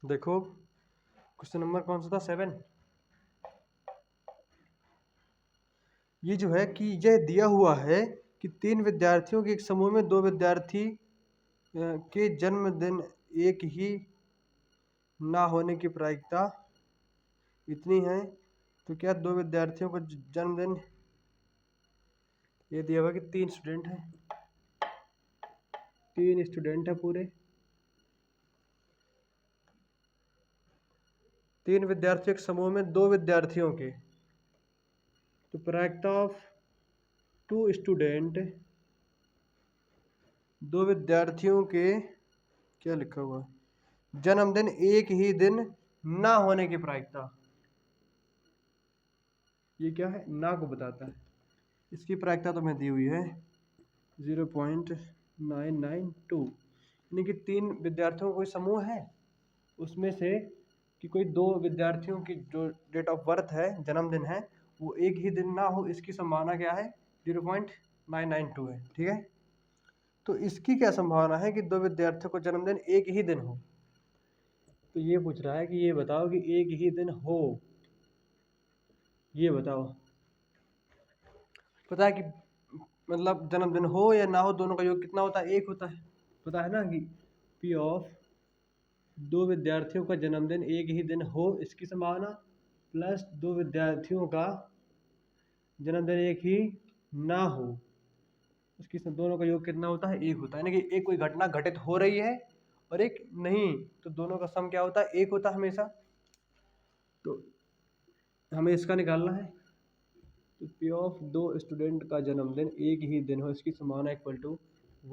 देखो क्वेश्चन नंबर कौन सा था? 7। ये जो है कि यह दिया हुआ है कि 3 विद्यार्थियों के एक समूह में 2 विद्यार्थी के जन्मदिन एक ही ना होने की प्रायिकता इतनी है, तो क्या 2 विद्यार्थियों का जन्मदिन, ये दिया हुआ कि 3 स्टूडेंट हैं, 3 स्टूडेंट है पूरे, 3 विद्यार्थियों के समूह में 2 विद्यार्थियों के, तो प्रायिकता ऑफ 2 स्टूडेंट, 2 विद्यार्थियों के क्या लिखा हुआ है, जन्मदिन एक ही दिन ना होने की प्रायिकता, ये क्या है? ना को बताता है। इसकी प्रायिकता तो मैं दी हुई है 0.992। यानी कि 3 विद्यार्थियों का कोई समूह है, उसमें से कि कोई 2 विद्यार्थियों की जो डेट ऑफ बर्थ है, जन्मदिन है, वो एक ही दिन ना हो, इसकी संभावना क्या है? 0.992 है। ठीक है, तो इसकी क्या संभावना है कि 2 विद्यार्थियों को जन्मदिन एक ही दिन हो? तो ये पूछ रहा है कि ये बताओ कि एक ही दिन हो, ये बताओ। पता है कि मतलब जन्मदिन हो या ना हो, दोनों का योग कितना होता है? 1 होता है। पता है ना कि पी ऑफ 2 विद्यार्थियों का जन्मदिन एक ही दिन हो, इसकी संभावना, प्लस 2 विद्यार्थियों का जन्मदिन एक ही ना हो, उसकी दोनों का योग कितना होता है? 1 होता है। यानी कि एक कोई घटना घटित हो रही है और एक नहीं, तो दोनों का सम क्या होता है? 1 होता है हमेशा। तो हमें इसका निकालना है। तो पी ऑफ 2 स्टूडेंट का जन्मदिन एक ही दिन हो, इसकी संभावना इक्वल टू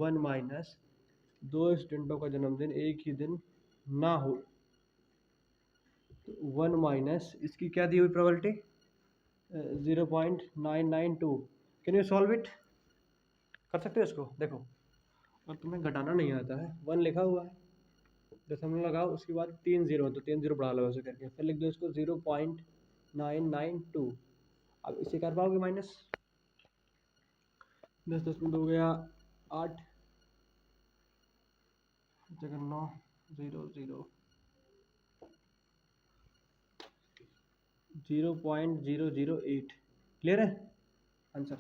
1 माइनस 2 स्टूडेंटों का जन्मदिन एक ही दिन ना हो, तो 1 माइनस इसकी क्या दी हुई probability? 0.992। Can you solve it? कर सकते हो इसको? देखो, और तुम्हें घटाना नहीं आता है, 1 लिखा हुआ है, दशमलव लगाओ, उसके बाद 3 0, तो 3 0 बढ़ा लो ऐसे करके, फिर लिख दो इसको 0.992। अब इसे कर पाओगे माइनस? 10 10 में 2 गया 8, जगह 9 0 0 0.008। क्लियर है आंसर?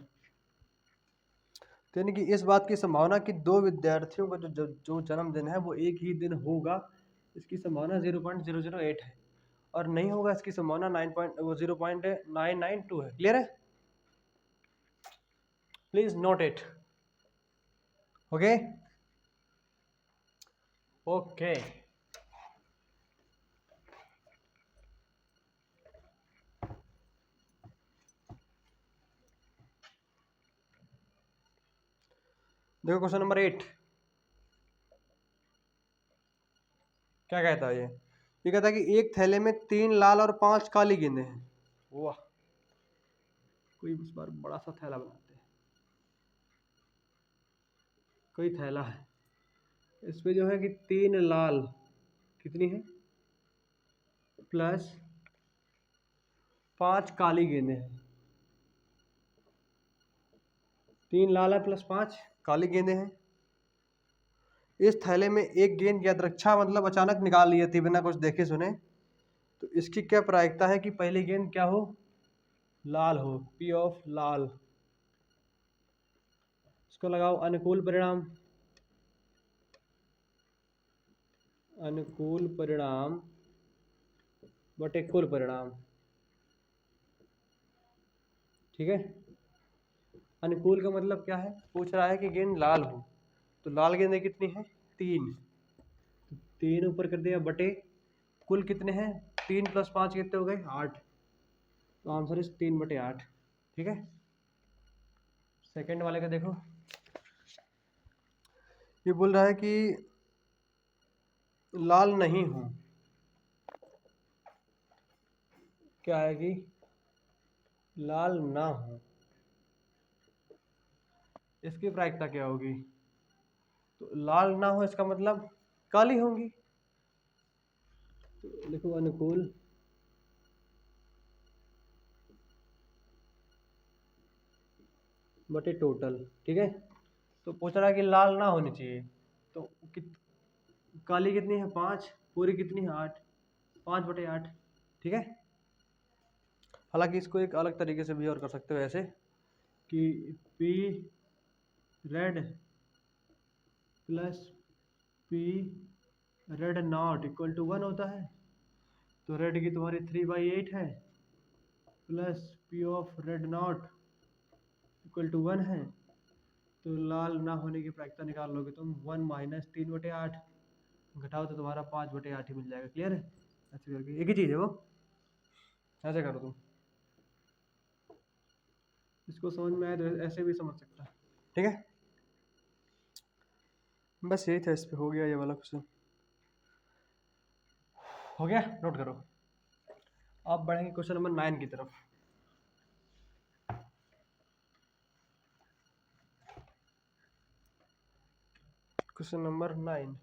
तो यानी कि इस बात की संभावना कि 2 विद्यार्थियों का जो जन्मदिन है वो एक ही दिन होगा, इसकी संभावना 0.008 है, और नहीं होगा इसकी संभावना 0.992 है। क्लियर है? Please note it. Okay okay. देखो क्वेश्चन नंबर 8 क्या कहता है ये ये कहता है कि एक थैले में 3 लाल और 5 काली गेंदें हैं। वाह, कोई इस बार बड़ा सा थैला बनाते हैं। कोई थैला है, इस पे जो है कि 3 लाल कितनी है प्लस 5 काली गेंदें हैं। 3 लाल है प्लस 5 काली गेंदें हैं। इस थैले में एक गेंद यादृच्छा मतलब अचानक निकाल ली थी बिना कुछ देखे सुने, तो इसकी क्या प्रायिकता है कि पहली गेंद क्या हो, लाल हो, पी ऑफ लाल। इसको लगाओ अनुकूल परिणाम, अनुकूल परिणाम बटे कुल परिणाम, ठीक है। अनुकूल का मतलब क्या है, पूछ रहा है कि गेंद लाल हो, तो लाल गेंदें कितनी है 3, 3 ऊपर कर दिया बटे कुल कितने हैं 3 प्लस 5 कितने हो गए 8, तो आंसर इस 3 बटे 8, ठीक है। सेकंड वाले का देखो, ये बोल रहा है कि लाल नहीं हो, क्या है कि लाल ना हो, इसकी प्रायिकता क्या होगी, तो लाल ना हो इसका मतलब काली होंगी, तो लिखो अनुकूल बटे टोटल, ठीक है। तो पूछ रहा है कि लाल ना होनी चाहिए, तो काली कितनी है 5, पूरी कितनी है 8, 5 बटे 8, ठीक है। हालांकि इसको एक अलग तरीके से भी और कर सकते हो ऐसे कि P red plus P red not equal to 1 होता है, तो रेड की तुम्हारी 3/8 है plus P of red not equal to 1 है, तो लाल ना होने की प्रायिकता निकाल लोगे तुम 1 माइनस 3 बटे 8, घटाओ तो तुम्हारा 5 बटे 8 ही मिल जाएगा। क्लियर है, ऐसे करके एक ही चीज़ है वो, ऐसे करो तुम, इसको समझ में आए तो ऐसे भी समझ सकता है, ठीक है। बस यही था, इस पे हो गया ये वाला क्वेश्चन, हो गया, नोट करो। अब बढ़ेंगे क्वेश्चन नंबर 9 की तरफ। क्वेश्चन नंबर 9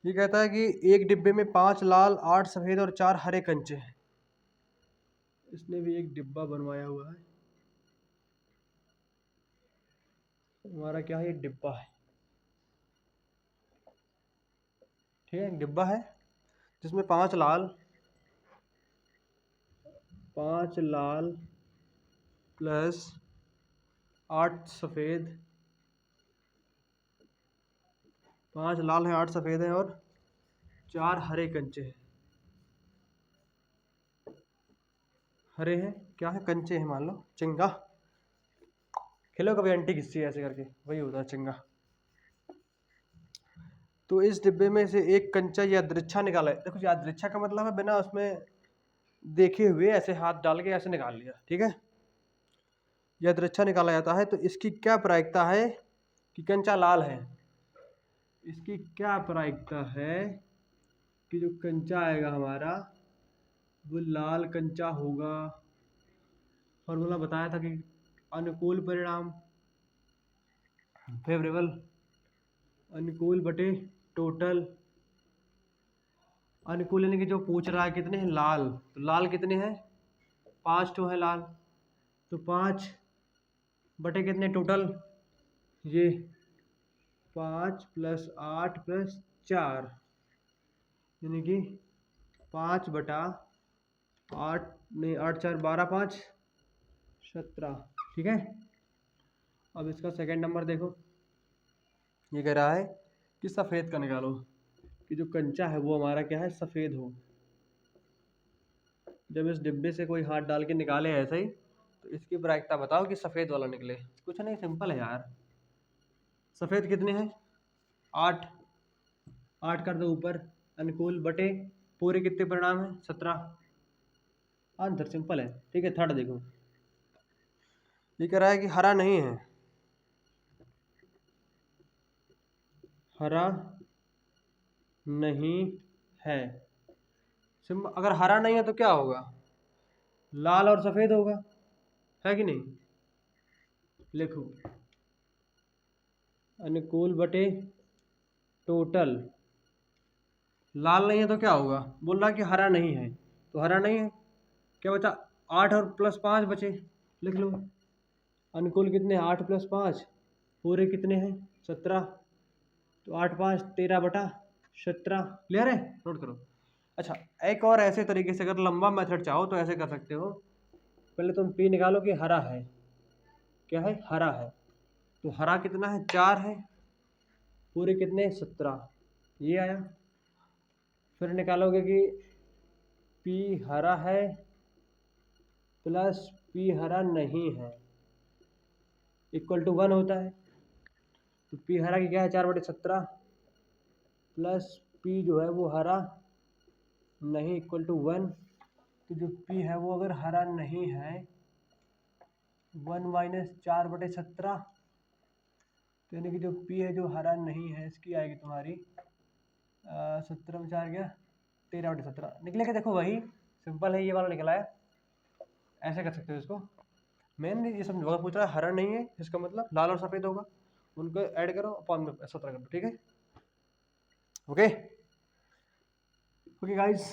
ये कहता है कि एक डिब्बे में 5 लाल 8 सफेद और 4 हरे कंचे हैं। इसने भी एक डिब्बा बनवाया हुआ है, हमारा क्या है, एक डिब्बा है, ठीक है। एक डिब्बा है जिसमें 5 लाल प्लस 8 सफेद, 5 लाल है 8 सफेद है और 4 हरे कंचे हैं। हरे हैं, क्या है, कंचे हैं, मान लो चिंगा, खेलो कभी आंटी किस्सी ऐसे करके, वही होता है चिंगा। तो इस डिब्बे में से एक कंचा यादृच्छा निकाला है, देखो यादृच्छा का मतलब है बिना उसमें देखे हुए ऐसे हाथ डाल के ऐसे निकाल लिया, ठीक है। यादृच्छा निकाला जाता है, तो इसकी क्या प्रायिकता है कि कंचा लाल है, इसकी क्या प्रायिकता है कि जो कंचा आएगा हमारा वो लाल कंचा होगा। फॉर्मूला बताया था कि अनुकूल परिणाम फेवरेबल, अनुकूल बटे टोटल, अनुकूल यानी कि जो पूछ रहा है कितने हैं लाल, तो लाल कितने हैं 5 तो है लाल, तो 5 बटे कितने टोटल, ये 5 प्लस 8 प्लस 4 यानी कि 5 बटा 8 नहीं 8 4 12 5 17, ठीक है। अब इसका सेकंड नंबर देखो, ये कह रहा है कि सफ़ेद का निकालो, कि जो कंचा है वो हमारा क्या है सफ़ेद हो। जब इस डिब्बे से कोई हाथ डाल के निकाले ऐसे ही, तो इसकी प्रायिकता बताओ कि सफ़ेद वाला निकले। कुछ नहीं, सिंपल है यार, सफ़ेद कितने हैं 8, 8 कर दो ऊपर, अनुकूल बटे पूरे कितने परिणाम हैं 17, आंसर सिंपल है, ठीक है। थर्ड देखो, ये कह रहा है कि हरा नहीं है, हरा नहीं है। सिंपल, अगर हरा नहीं है तो क्या होगा, लाल और सफेद होगा, है कि नहीं। लिखो अनुकूल बटे टोटल, लाल नहीं है तो क्या होगा, बोल रहा कि हरा नहीं है, तो हरा नहीं है, क्या बचा 8 और +5 बचे, लिख लो। अनुकूल कितने, 8 + 5 पूरे कितने हैं 17, तो 8 5 13/17, क्लियर है, नोट करो। अच्छा, एक और ऐसे तरीके से अगर लंबा मेथड चाहो तो ऐसे कर सकते हो, पहले तुम पी निकालो कि हरा है, क्या है, हरा है, तो हरा कितना है 4 है, पूरे कितने 17, ये आया। फिर निकालोगे कि पी हरा है प्लस पी हरा नहीं है इक्वल टू 1 होता है, तो पी हरा की क्या है 4/17 प्लस पी जो है वो हरा नहीं इक्वल टू 1, तो जो पी है वो अगर हरा नहीं है 1 - 4/17, तो यानी कि जो पी है जो हरा नहीं है इसकी आएगी तुम्हारी 17 में 4 गया 13/17 निकलेगा। देखो वही सिंपल है, ये वाला निकला है, ऐसे कर सकते हो इसको। मेन ये समझो, अगर पूछ रहा है हरा नहीं है इसका मतलब लाल और सफ़ेद होगा, उनको ऐड करो अपॉन में 17 कर दो, ठीक है। Okay okay guys,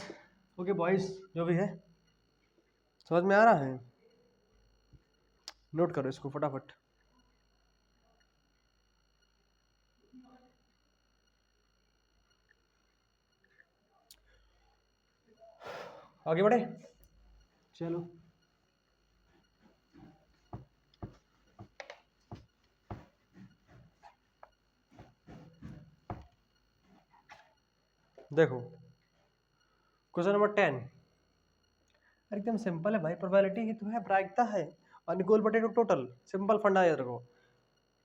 okay boys, जो भी है समझ में आ रहा है, नोट करो इसको फटाफट। आगे बढ़े, चलो। देखो क्वेश्चन नंबर 10, एकदम सिंपल है भाई, प्रोबेबिलिटी ही तो है, प्रायिकता है, अनुकूल बटे टोटल, सिंपल फंडा याद रखो,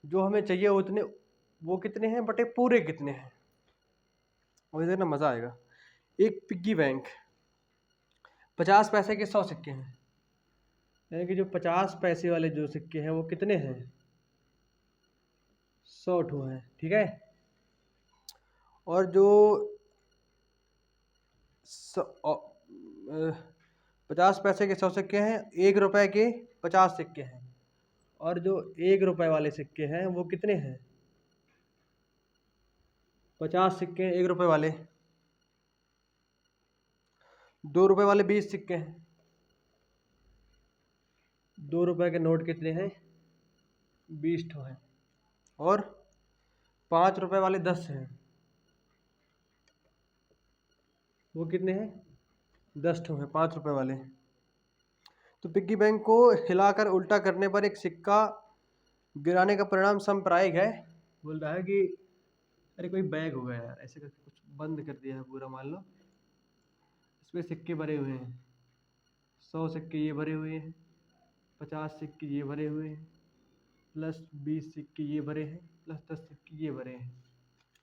जो हमें चाहिए उतने, वो कितने हैं बटे पूरे कितने हैं, और इधर ना मजा आएगा। एक पिग्गी बैंक, 50 पैसे के 100 सिक्के हैं, यानी कि जो 50 पैसे वाले जो सिक्के हैं वो कितने हैं 100 ठो हैं, ठीक है। और जो 50 पैसे के 100 सिक्के हैं, 1 रुपए के 50 सिक्के हैं, और जो 1 रुपए वाले सिक्के हैं वो कितने हैं 50 सिक्के 1 रुपए वाले, 2 रुपए वाले 20 सिक्के हैं, 2 रुपए के नोट कितने हैं 20 ठो हैं, और 5 रुपए वाले 10 हैं, वो कितने हैं 10 ठो हैं 5 रुपए वाले। तो पिग्गी बैंक को हिलाकर उल्टा करने पर एक सिक्का गिराने का परिणाम समप्रायिक है। बोल रहा है कि अरे कोई बैग होगा यार, ऐसे करके कुछ बंद कर दिया है पूरा, मान लो इसमें सिक्के भरे हुए हैं, 100 सिक्के ये भरे हुए हैं, 50 सिक्के ये भरे हुए हैं, प्लस 20 सिक्के ये भरे हैं, प्लस 10 सिक्के ये भरे हैं,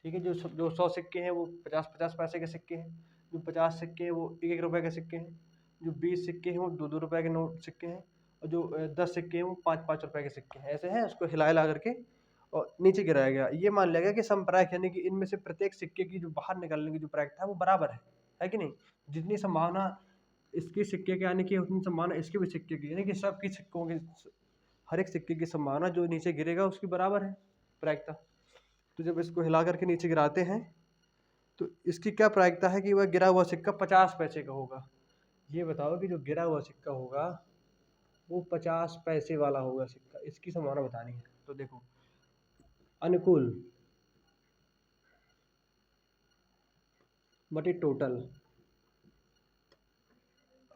ठीक है। जो 100 सिक्के हैं वो 50 पैसे के सिक्के हैं, जो 50 सिक्के हैं वो 1 रुपए के सिक्के हैं, जो 20 सिक्के हैं वो 2 रुपए के नोट सिक्के हैं, और जो 10 सिक्के हैं वो 5 रुपए के सिक्के हैं, ऐसे हैं। उसको हिला करके और नीचे गिराया गया, ये मान लिया गया कि समप्रायिक, यानी कि इनमें से प्रत्येक सिक्के की जो बाहर निकलने की जो प्रायिकता है वो बराबर है कि नहीं। जितनी संभावना इसके सिक्के के आने की उतनी संभावना इसके भी सिक्के की, यानी कि सबकी सिक्कों की, हर एक सिक्के की संभावना जो नीचे गिरेगा उसकी बराबर है प्रायिकता। तो जब इसको हिला करके नीचे गिराते हैं तो इसकी क्या प्रायिकता है कि वह गिरा हुआ सिक्का 50 पैसे का होगा। ये बताओ कि जो गिरा हुआ सिक्का होगा वो 50 पैसे वाला होगा सिक्का, इसकी संभावना बतानी है। तो देखो अनुकूल बटे टोटल,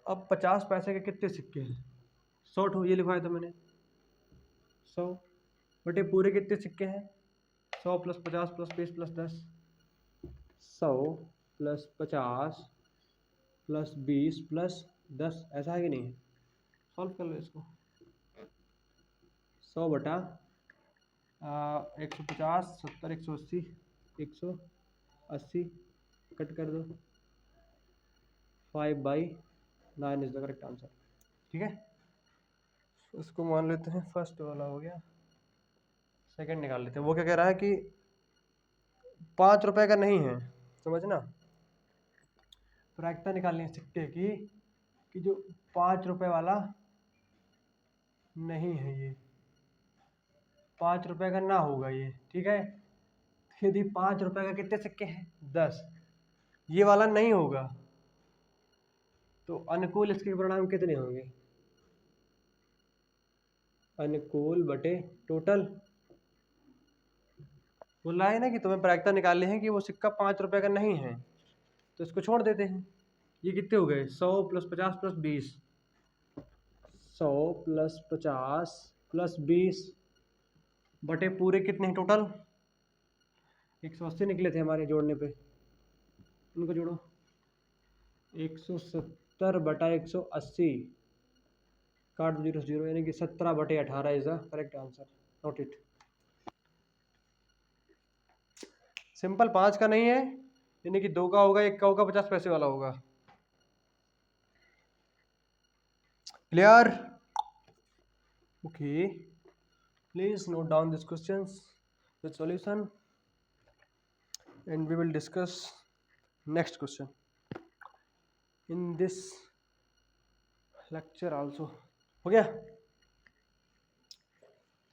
अब 50 पैसे के कितने सिक्के हैं 100 ठो, ये लिखवाया था मैंने 100 बटे पूरे कितने सिक्के हैं 100 + 50 + 20 + 10, 100 + 50 + 20 + 10, ऐसा है कि नहीं, सॉल्व कर लो इसको। 100 बटा 150 70 180 180 कट कर दो, 5/9 इज द करेक्ट आंसर, ठीक है। इसको मान लेते हैं फर्स्ट वाला हो गया, सेकंड निकाल लेते हैं। वो क्या कह रहा है कि 5 रुपए का नहीं है, समझना। प्रायिकता निकालनी है सिक्के की कि जो 5 रुपए वाला नहीं है, ये 5 रुपए का ना होगा ये, ठीक है। यदि 5 रुपए का कितने सिक्के हैं? 10, ये वाला नहीं होगा तो अनुकूल इसके परिणाम कितने होंगे? अनुकूल बटे टोटल। बोल रहा है ना कि तुम्हें प्रायिकता निकालनी है कि वो सिक्का 5 रुपए का नहीं है, तो इसको छोड़ देते हैं। ये कितने हो गए? 100 + 50 + 20, 100 + 50 + 20 बटे पूरे कितने हैं टोटल? 180 निकले थे हमारे जोड़ने पे, उनको जोड़ो। 170 बटा 180, काट दो 0 0, यानी कि 17 बटे 18 is the correct answer. Note it. Simple 5 का नहीं है, यानी कि 2 का होगा, 1 का होगा, 50 पैसे वाला होगा। Clear? Okay, please note down this questions with solution and we will discuss next question in this lecture also। हो गया?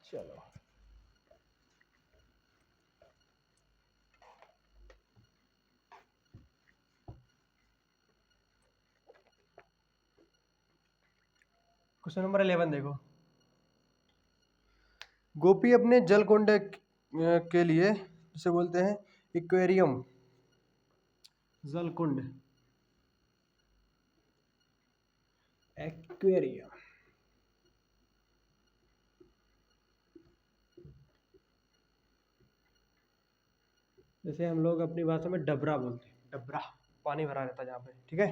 चलो, क्वेश्चन नंबर 11 देखो। गोपी अपने जलकुंड के लिए, जिसे बोलते हैं एक्वेरियम, जलकुंड, एक्वेरियम, जैसे हम लोग अपनी भाषा में डबरा बोलते हैं, डबरा, पानी भरा रहता है जहाँ पे, ठीक है।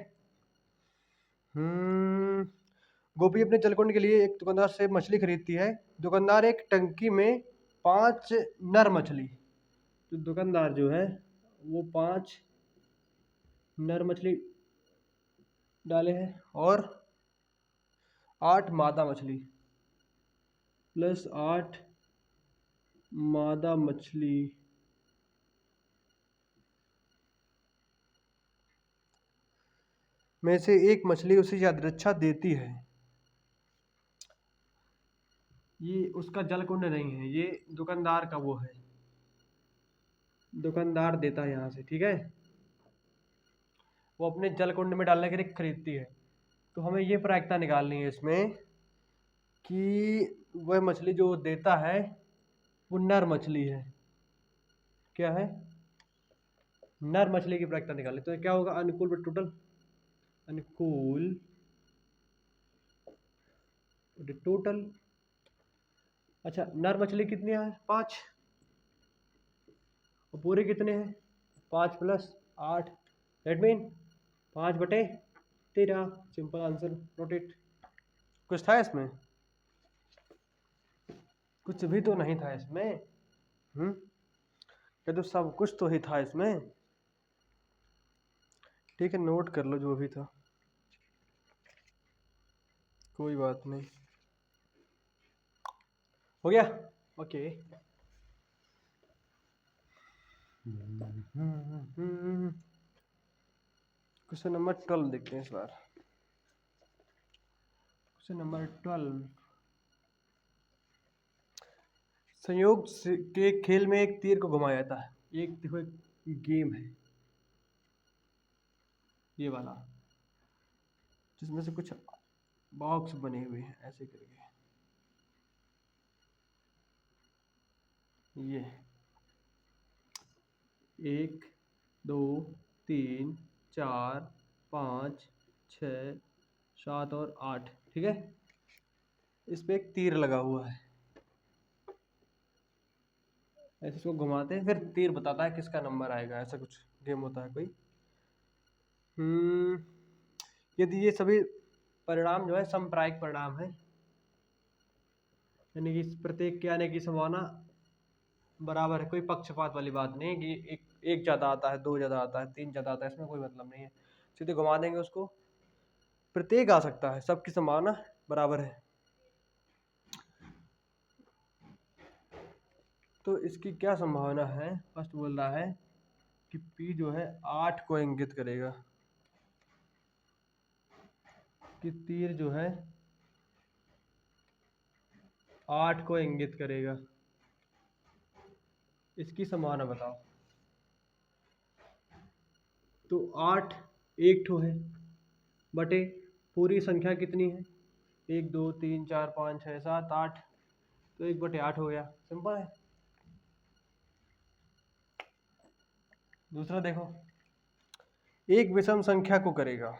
गोपी अपने जलकुंड के लिए एक दुकानदार से मछली खरीदती है। दुकानदार एक टंकी में 5 नर मछली, तो दुकानदार जो है वो 5 नर मछली डाले हैं और 8 मादा मछली प्लस 8 मादा मछली में से एक मछली उसे यादृच्छा देती है। ये उसका जलकुंड नहीं है, ये दुकानदार का वो है, दुकानदार देता है यहाँ से, ठीक है। वो अपने जलकुंड में डालने के लिए खरीदती है। तो हमें ये प्रायिकता निकालनी है इसमें कि वह मछली जो देता है वो नर मछली है। क्या है? नर मछली की प्रायिकता निकालनी। तो क्या होगा? अनुकूल बटे टोटल, अनुकूल बटे टोटल। अच्छा, नर मछली कितनी है? 5, और पूरे कितने हैं? 5 + 8, दैट मीन 5 बटे 13। Simple answer, note it. कुछ था इसमें? कुछ भी तो नहीं था इसमें। ये तो सब कुछ तो ही था इसमें। ठीक है, नोट कर लो जो भी था, कोई बात नहीं। हो गया? ओके। क्वेश्चन नंबर 12 देखते हैं इस बार। क्वेश्चन नंबर 12, संयोग के खेल में एक तीर को घुमाया जाता है। एक देखो, एक गेम है ये वाला, जिसमें से कुछ बॉक्स बने हुए हैं ऐसे करके। ये 1 2 3 4 5 6 7 और 8, ठीक है। इस पे एक तीर लगा हुआ है, ऐसे इसको घुमाते हैं, फिर तीर बताता है किसका नंबर आएगा। ऐसा कुछ गेम होता है कोई। यदि ये सभी परिणाम जो है समप्रायिक परिणाम है, यानी कि प्रत्येक के आने की संभावना बराबर है, कोई पक्षपात वाली बात नहीं है कि एक ज़्यादा आता है, 2 ज़्यादा आता है, 3 ज़्यादा आता है, इसमें कोई मतलब नहीं है। सीधे घुमा देंगे उसको, प्रत्येक आ सकता है, सबकी संभावना बराबर है। तो इसकी क्या संभावना है? फर्स्ट बोल रहा है कि P जो है 8 को इंगित करेगा, कि तीर जो है 8 को इंगित करेगा। इसकी संभावना बताओ। तो 8 एक ठो है बटे पूरी संख्या कितनी है, 1 2 3 4 5 6 7 8, तो 1/8 हो गया। सिंपल है। दूसरा देखो, एक विषम संख्या को करेगा,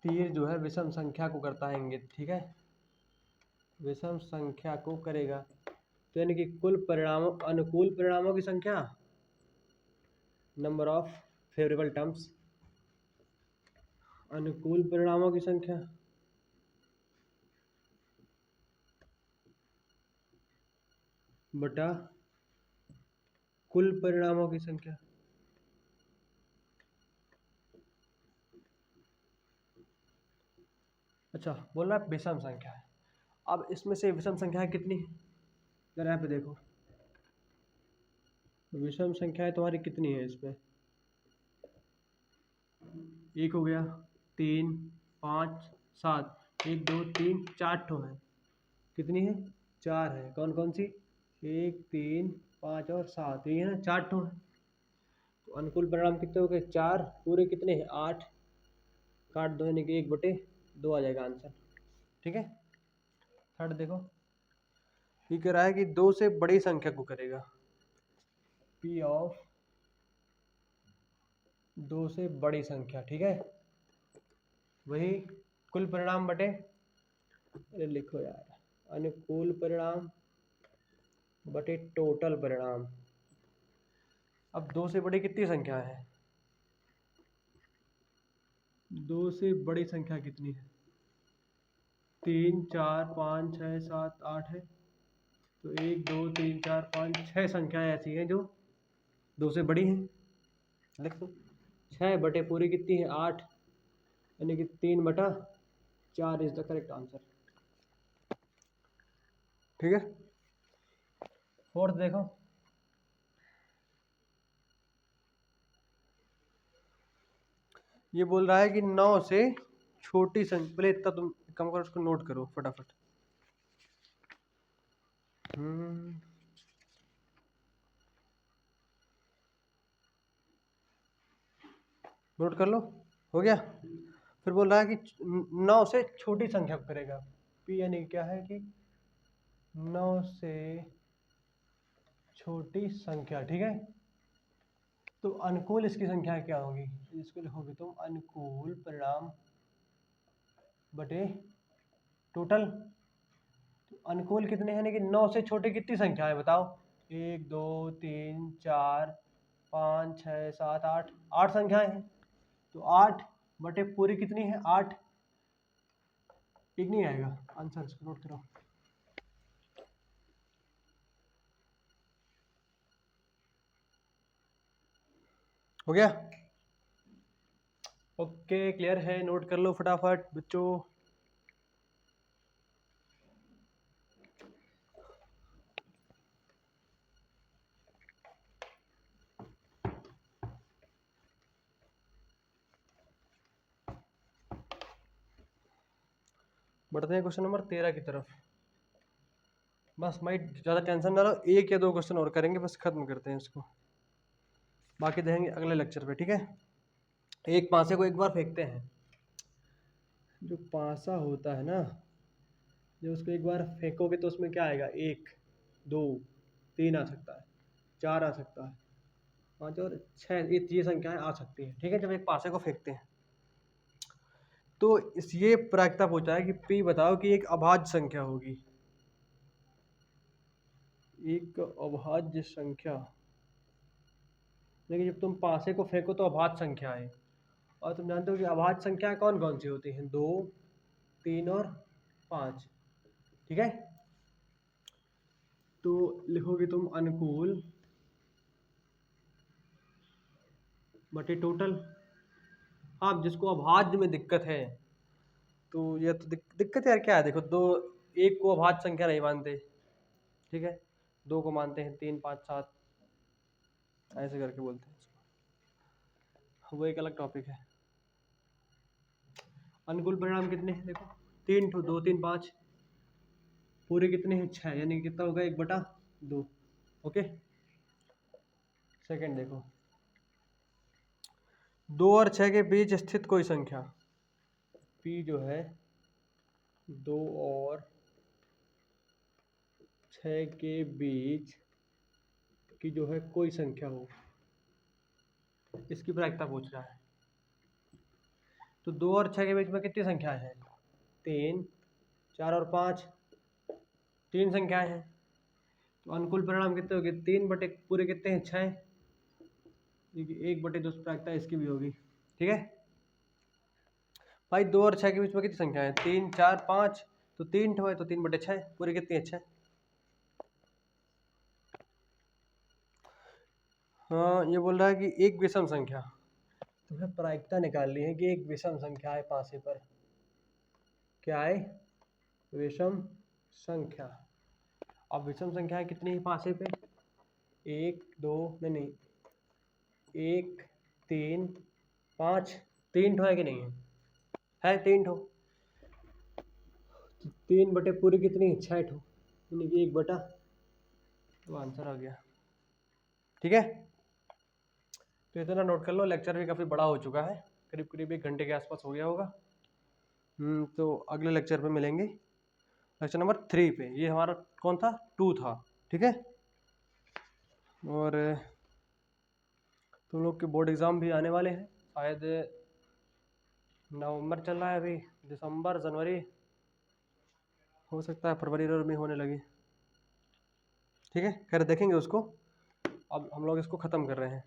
तीर जो है विषम संख्या को करता है इंगित, ठीक है, विषम संख्या को करेगा, तो यानी कि कुल परिणामों, अनुकूल परिणामों की संख्या, नंबर ऑफ फेवरेबल टर्म्स, अनुकूल परिणामों की संख्या बटा कुल परिणामों की संख्या। अच्छा, बोल रहा है विषम संख्या है। अब इसमें से विषम संख्या कितनी है, जरा यहाँ पे देखो, विषम संख्या तुम्हारी कितनी है इसमें, 1 हो गया, 3 5 7, 1 2 3 4 ठो है, कितनी है, 4 है। कौन कौन सी, 1 3 5 और 7, ये है ना, 4 ठो है। तो अनुकूल परिणाम कितने हो गए, 4 पूरे कितने हैं, 8, काट दो यानी कि 1/2 आ जाएगा आंसर, ठीक है। थर्ड देखो, ये कह रहा है कि 2 से बड़ी संख्या को करेगा, P ऑफ 2 से बड़ी संख्या, ठीक है, वही कुल परिणाम बटे, अरे लिखो यार, अनुकूल परिणाम बटे टोटल परिणाम। अब 2 से बड़ी कितनी संख्या है, 2 से बड़ी संख्या कितनी है, 3 4 5 6 7 8 है, तो 1 2 3 4 5 6 संख्याएं ऐसी हैं जो 2 से बड़ी हैं, लिख दो। 6 बटे पूरी कितनी है, 8, यानी कि 3/4 इज द करेक्ट आंसर, ठीक है। फोर्थ देखो, ये बोल रहा है कि 9 से छोटी संख्या, पहले इतना तुम कम करो, उसको नोट करो फटाफट। नोट कर लो, हो गया। फिर बोल रहा है कि 9 से छोटी संख्या को करेगा, P यानी क्या है कि 9 से छोटी संख्या, ठीक है। तो अनुकूल इसकी संख्या क्या होगी, इसको लिखोगे तुम अनुकूल परिणाम बटे टोटल। तो अनुकूल कितने हैं, यानी कि 9 से छोटी कितनी संख्या है बताओ, 1 2 3 4 5 6 7 8, 8 संख्याएं हैं, तो 8 बटे पूरी कितनी है, 8, एक नहीं आएगा आंसर, इसको नोट करो। हो गया, ओके, क्लियर है, नोट कर लो फटाफट बच्चों। बढ़ते हैं क्वेश्चन नंबर 13 की तरफ। बस भाई ज़्यादा टेंशन ना लो, 1 या 2 क्वेश्चन और करेंगे, बस खत्म करते हैं इसको, बाकी देखेंगे अगले लेक्चर पे, ठीक है। एक पासे को एक बार फेंकते हैं, जो पासा होता है ना, जब उसको एक बार फेंकोगे तो उसमें क्या आएगा, 1 2 3 आ सकता है, 4 आ सकता है, 5 और 6, ये संख्याएं आ सकती हैं, ठीक है, जब एक पासे को फेंकते हैं। तो इस ये प्रायिकता पूछा है कि P बताओ कि एक अभाज्य संख्या होगी, एक अभाज्य संख्या, लेकिन जब तुम पासे को फेंको तो अभाज्य संख्या है, और तुम जानते हो कि अभाज्य संख्या कौन कौन सी होती हैं, 2 3 और 5, ठीक है। तो लिखोगे तुम अनुकूल बटे टोटल। हाँ, जिसको अभाज्य में दिक्कत है, तो यह तो दिक्कत यार क्या है, देखो, 2 1 को अभाज्य संख्या नहीं मानते, ठीक है, 2 को मानते हैं, 3 5 7, ऐसे करके बोलते हैं इसको, वो एक अलग टॉपिक है। अनुकूल परिणाम कितने हैं देखो, 3 ठो, 2 3 5, पूरे कितने हैं 6, यानी कितना होगा 1/2। ओके। सेकंड देखो, 2 और 6 के बीच स्थित कोई संख्या, p जो है 2 और 6 के बीच की जो है कोई संख्या हो, इसकी प्रायिकता पूछ रहा है। तो 2 और 6 के बीच में कितनी संख्याएं हैं, 3 4 और 5, 3 संख्याएं हैं। तो अनुकूल परिणाम कितने होंगे, 3 बटे पूरे कितने हैं 6, 1/2 प्रायिकता इसकी भी होगी। ठीक है भाई, 2 और 6 के बीच में कितनी संख्या है, 3 4 5, तो 3 ठो है, तो 3/6 पूरे कितनी है 6। हाँ, ये बोल रहा है कि एक विषम संख्या, तुम्हें प्रायिकता निकालनी है कि एक विषम संख्या है पासे पर, क्या है, विषम संख्या। अब विषम संख्या कितनी है पासे पे, 1 2 नहीं 1 3 5, 3 ठो है कि नहीं है 3 ठो, 3 बटे पूरी कितनी 6 ठो, यानी कि 1/, तो आंसर आ गया। ठीक है, तो इतना नोट कर लो, लेक्चर भी काफ़ी बड़ा हो चुका है, करीब करीब 1 घंटे के आसपास हो गया होगा। तो अगले लेक्चर पे मिलेंगे, लेक्चर नंबर 3 पे। ये हमारा कौन था, 2 था। ठीक है, और तुम लोग के बोर्ड एग्ज़ाम भी आने वाले हैं, शायद नवंबर चल रहा है अभी, दिसंबर जनवरी, हो सकता है फरवरी में होने लगे। ठीक है, खैर देखेंगे उसको, अब हम लोग इसको ख़त्म कर रहे हैं।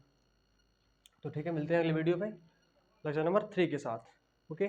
तो ठीक है, मिलते हैं अगले वीडियो पे लेक्चर नंबर 3 के साथ। ओके।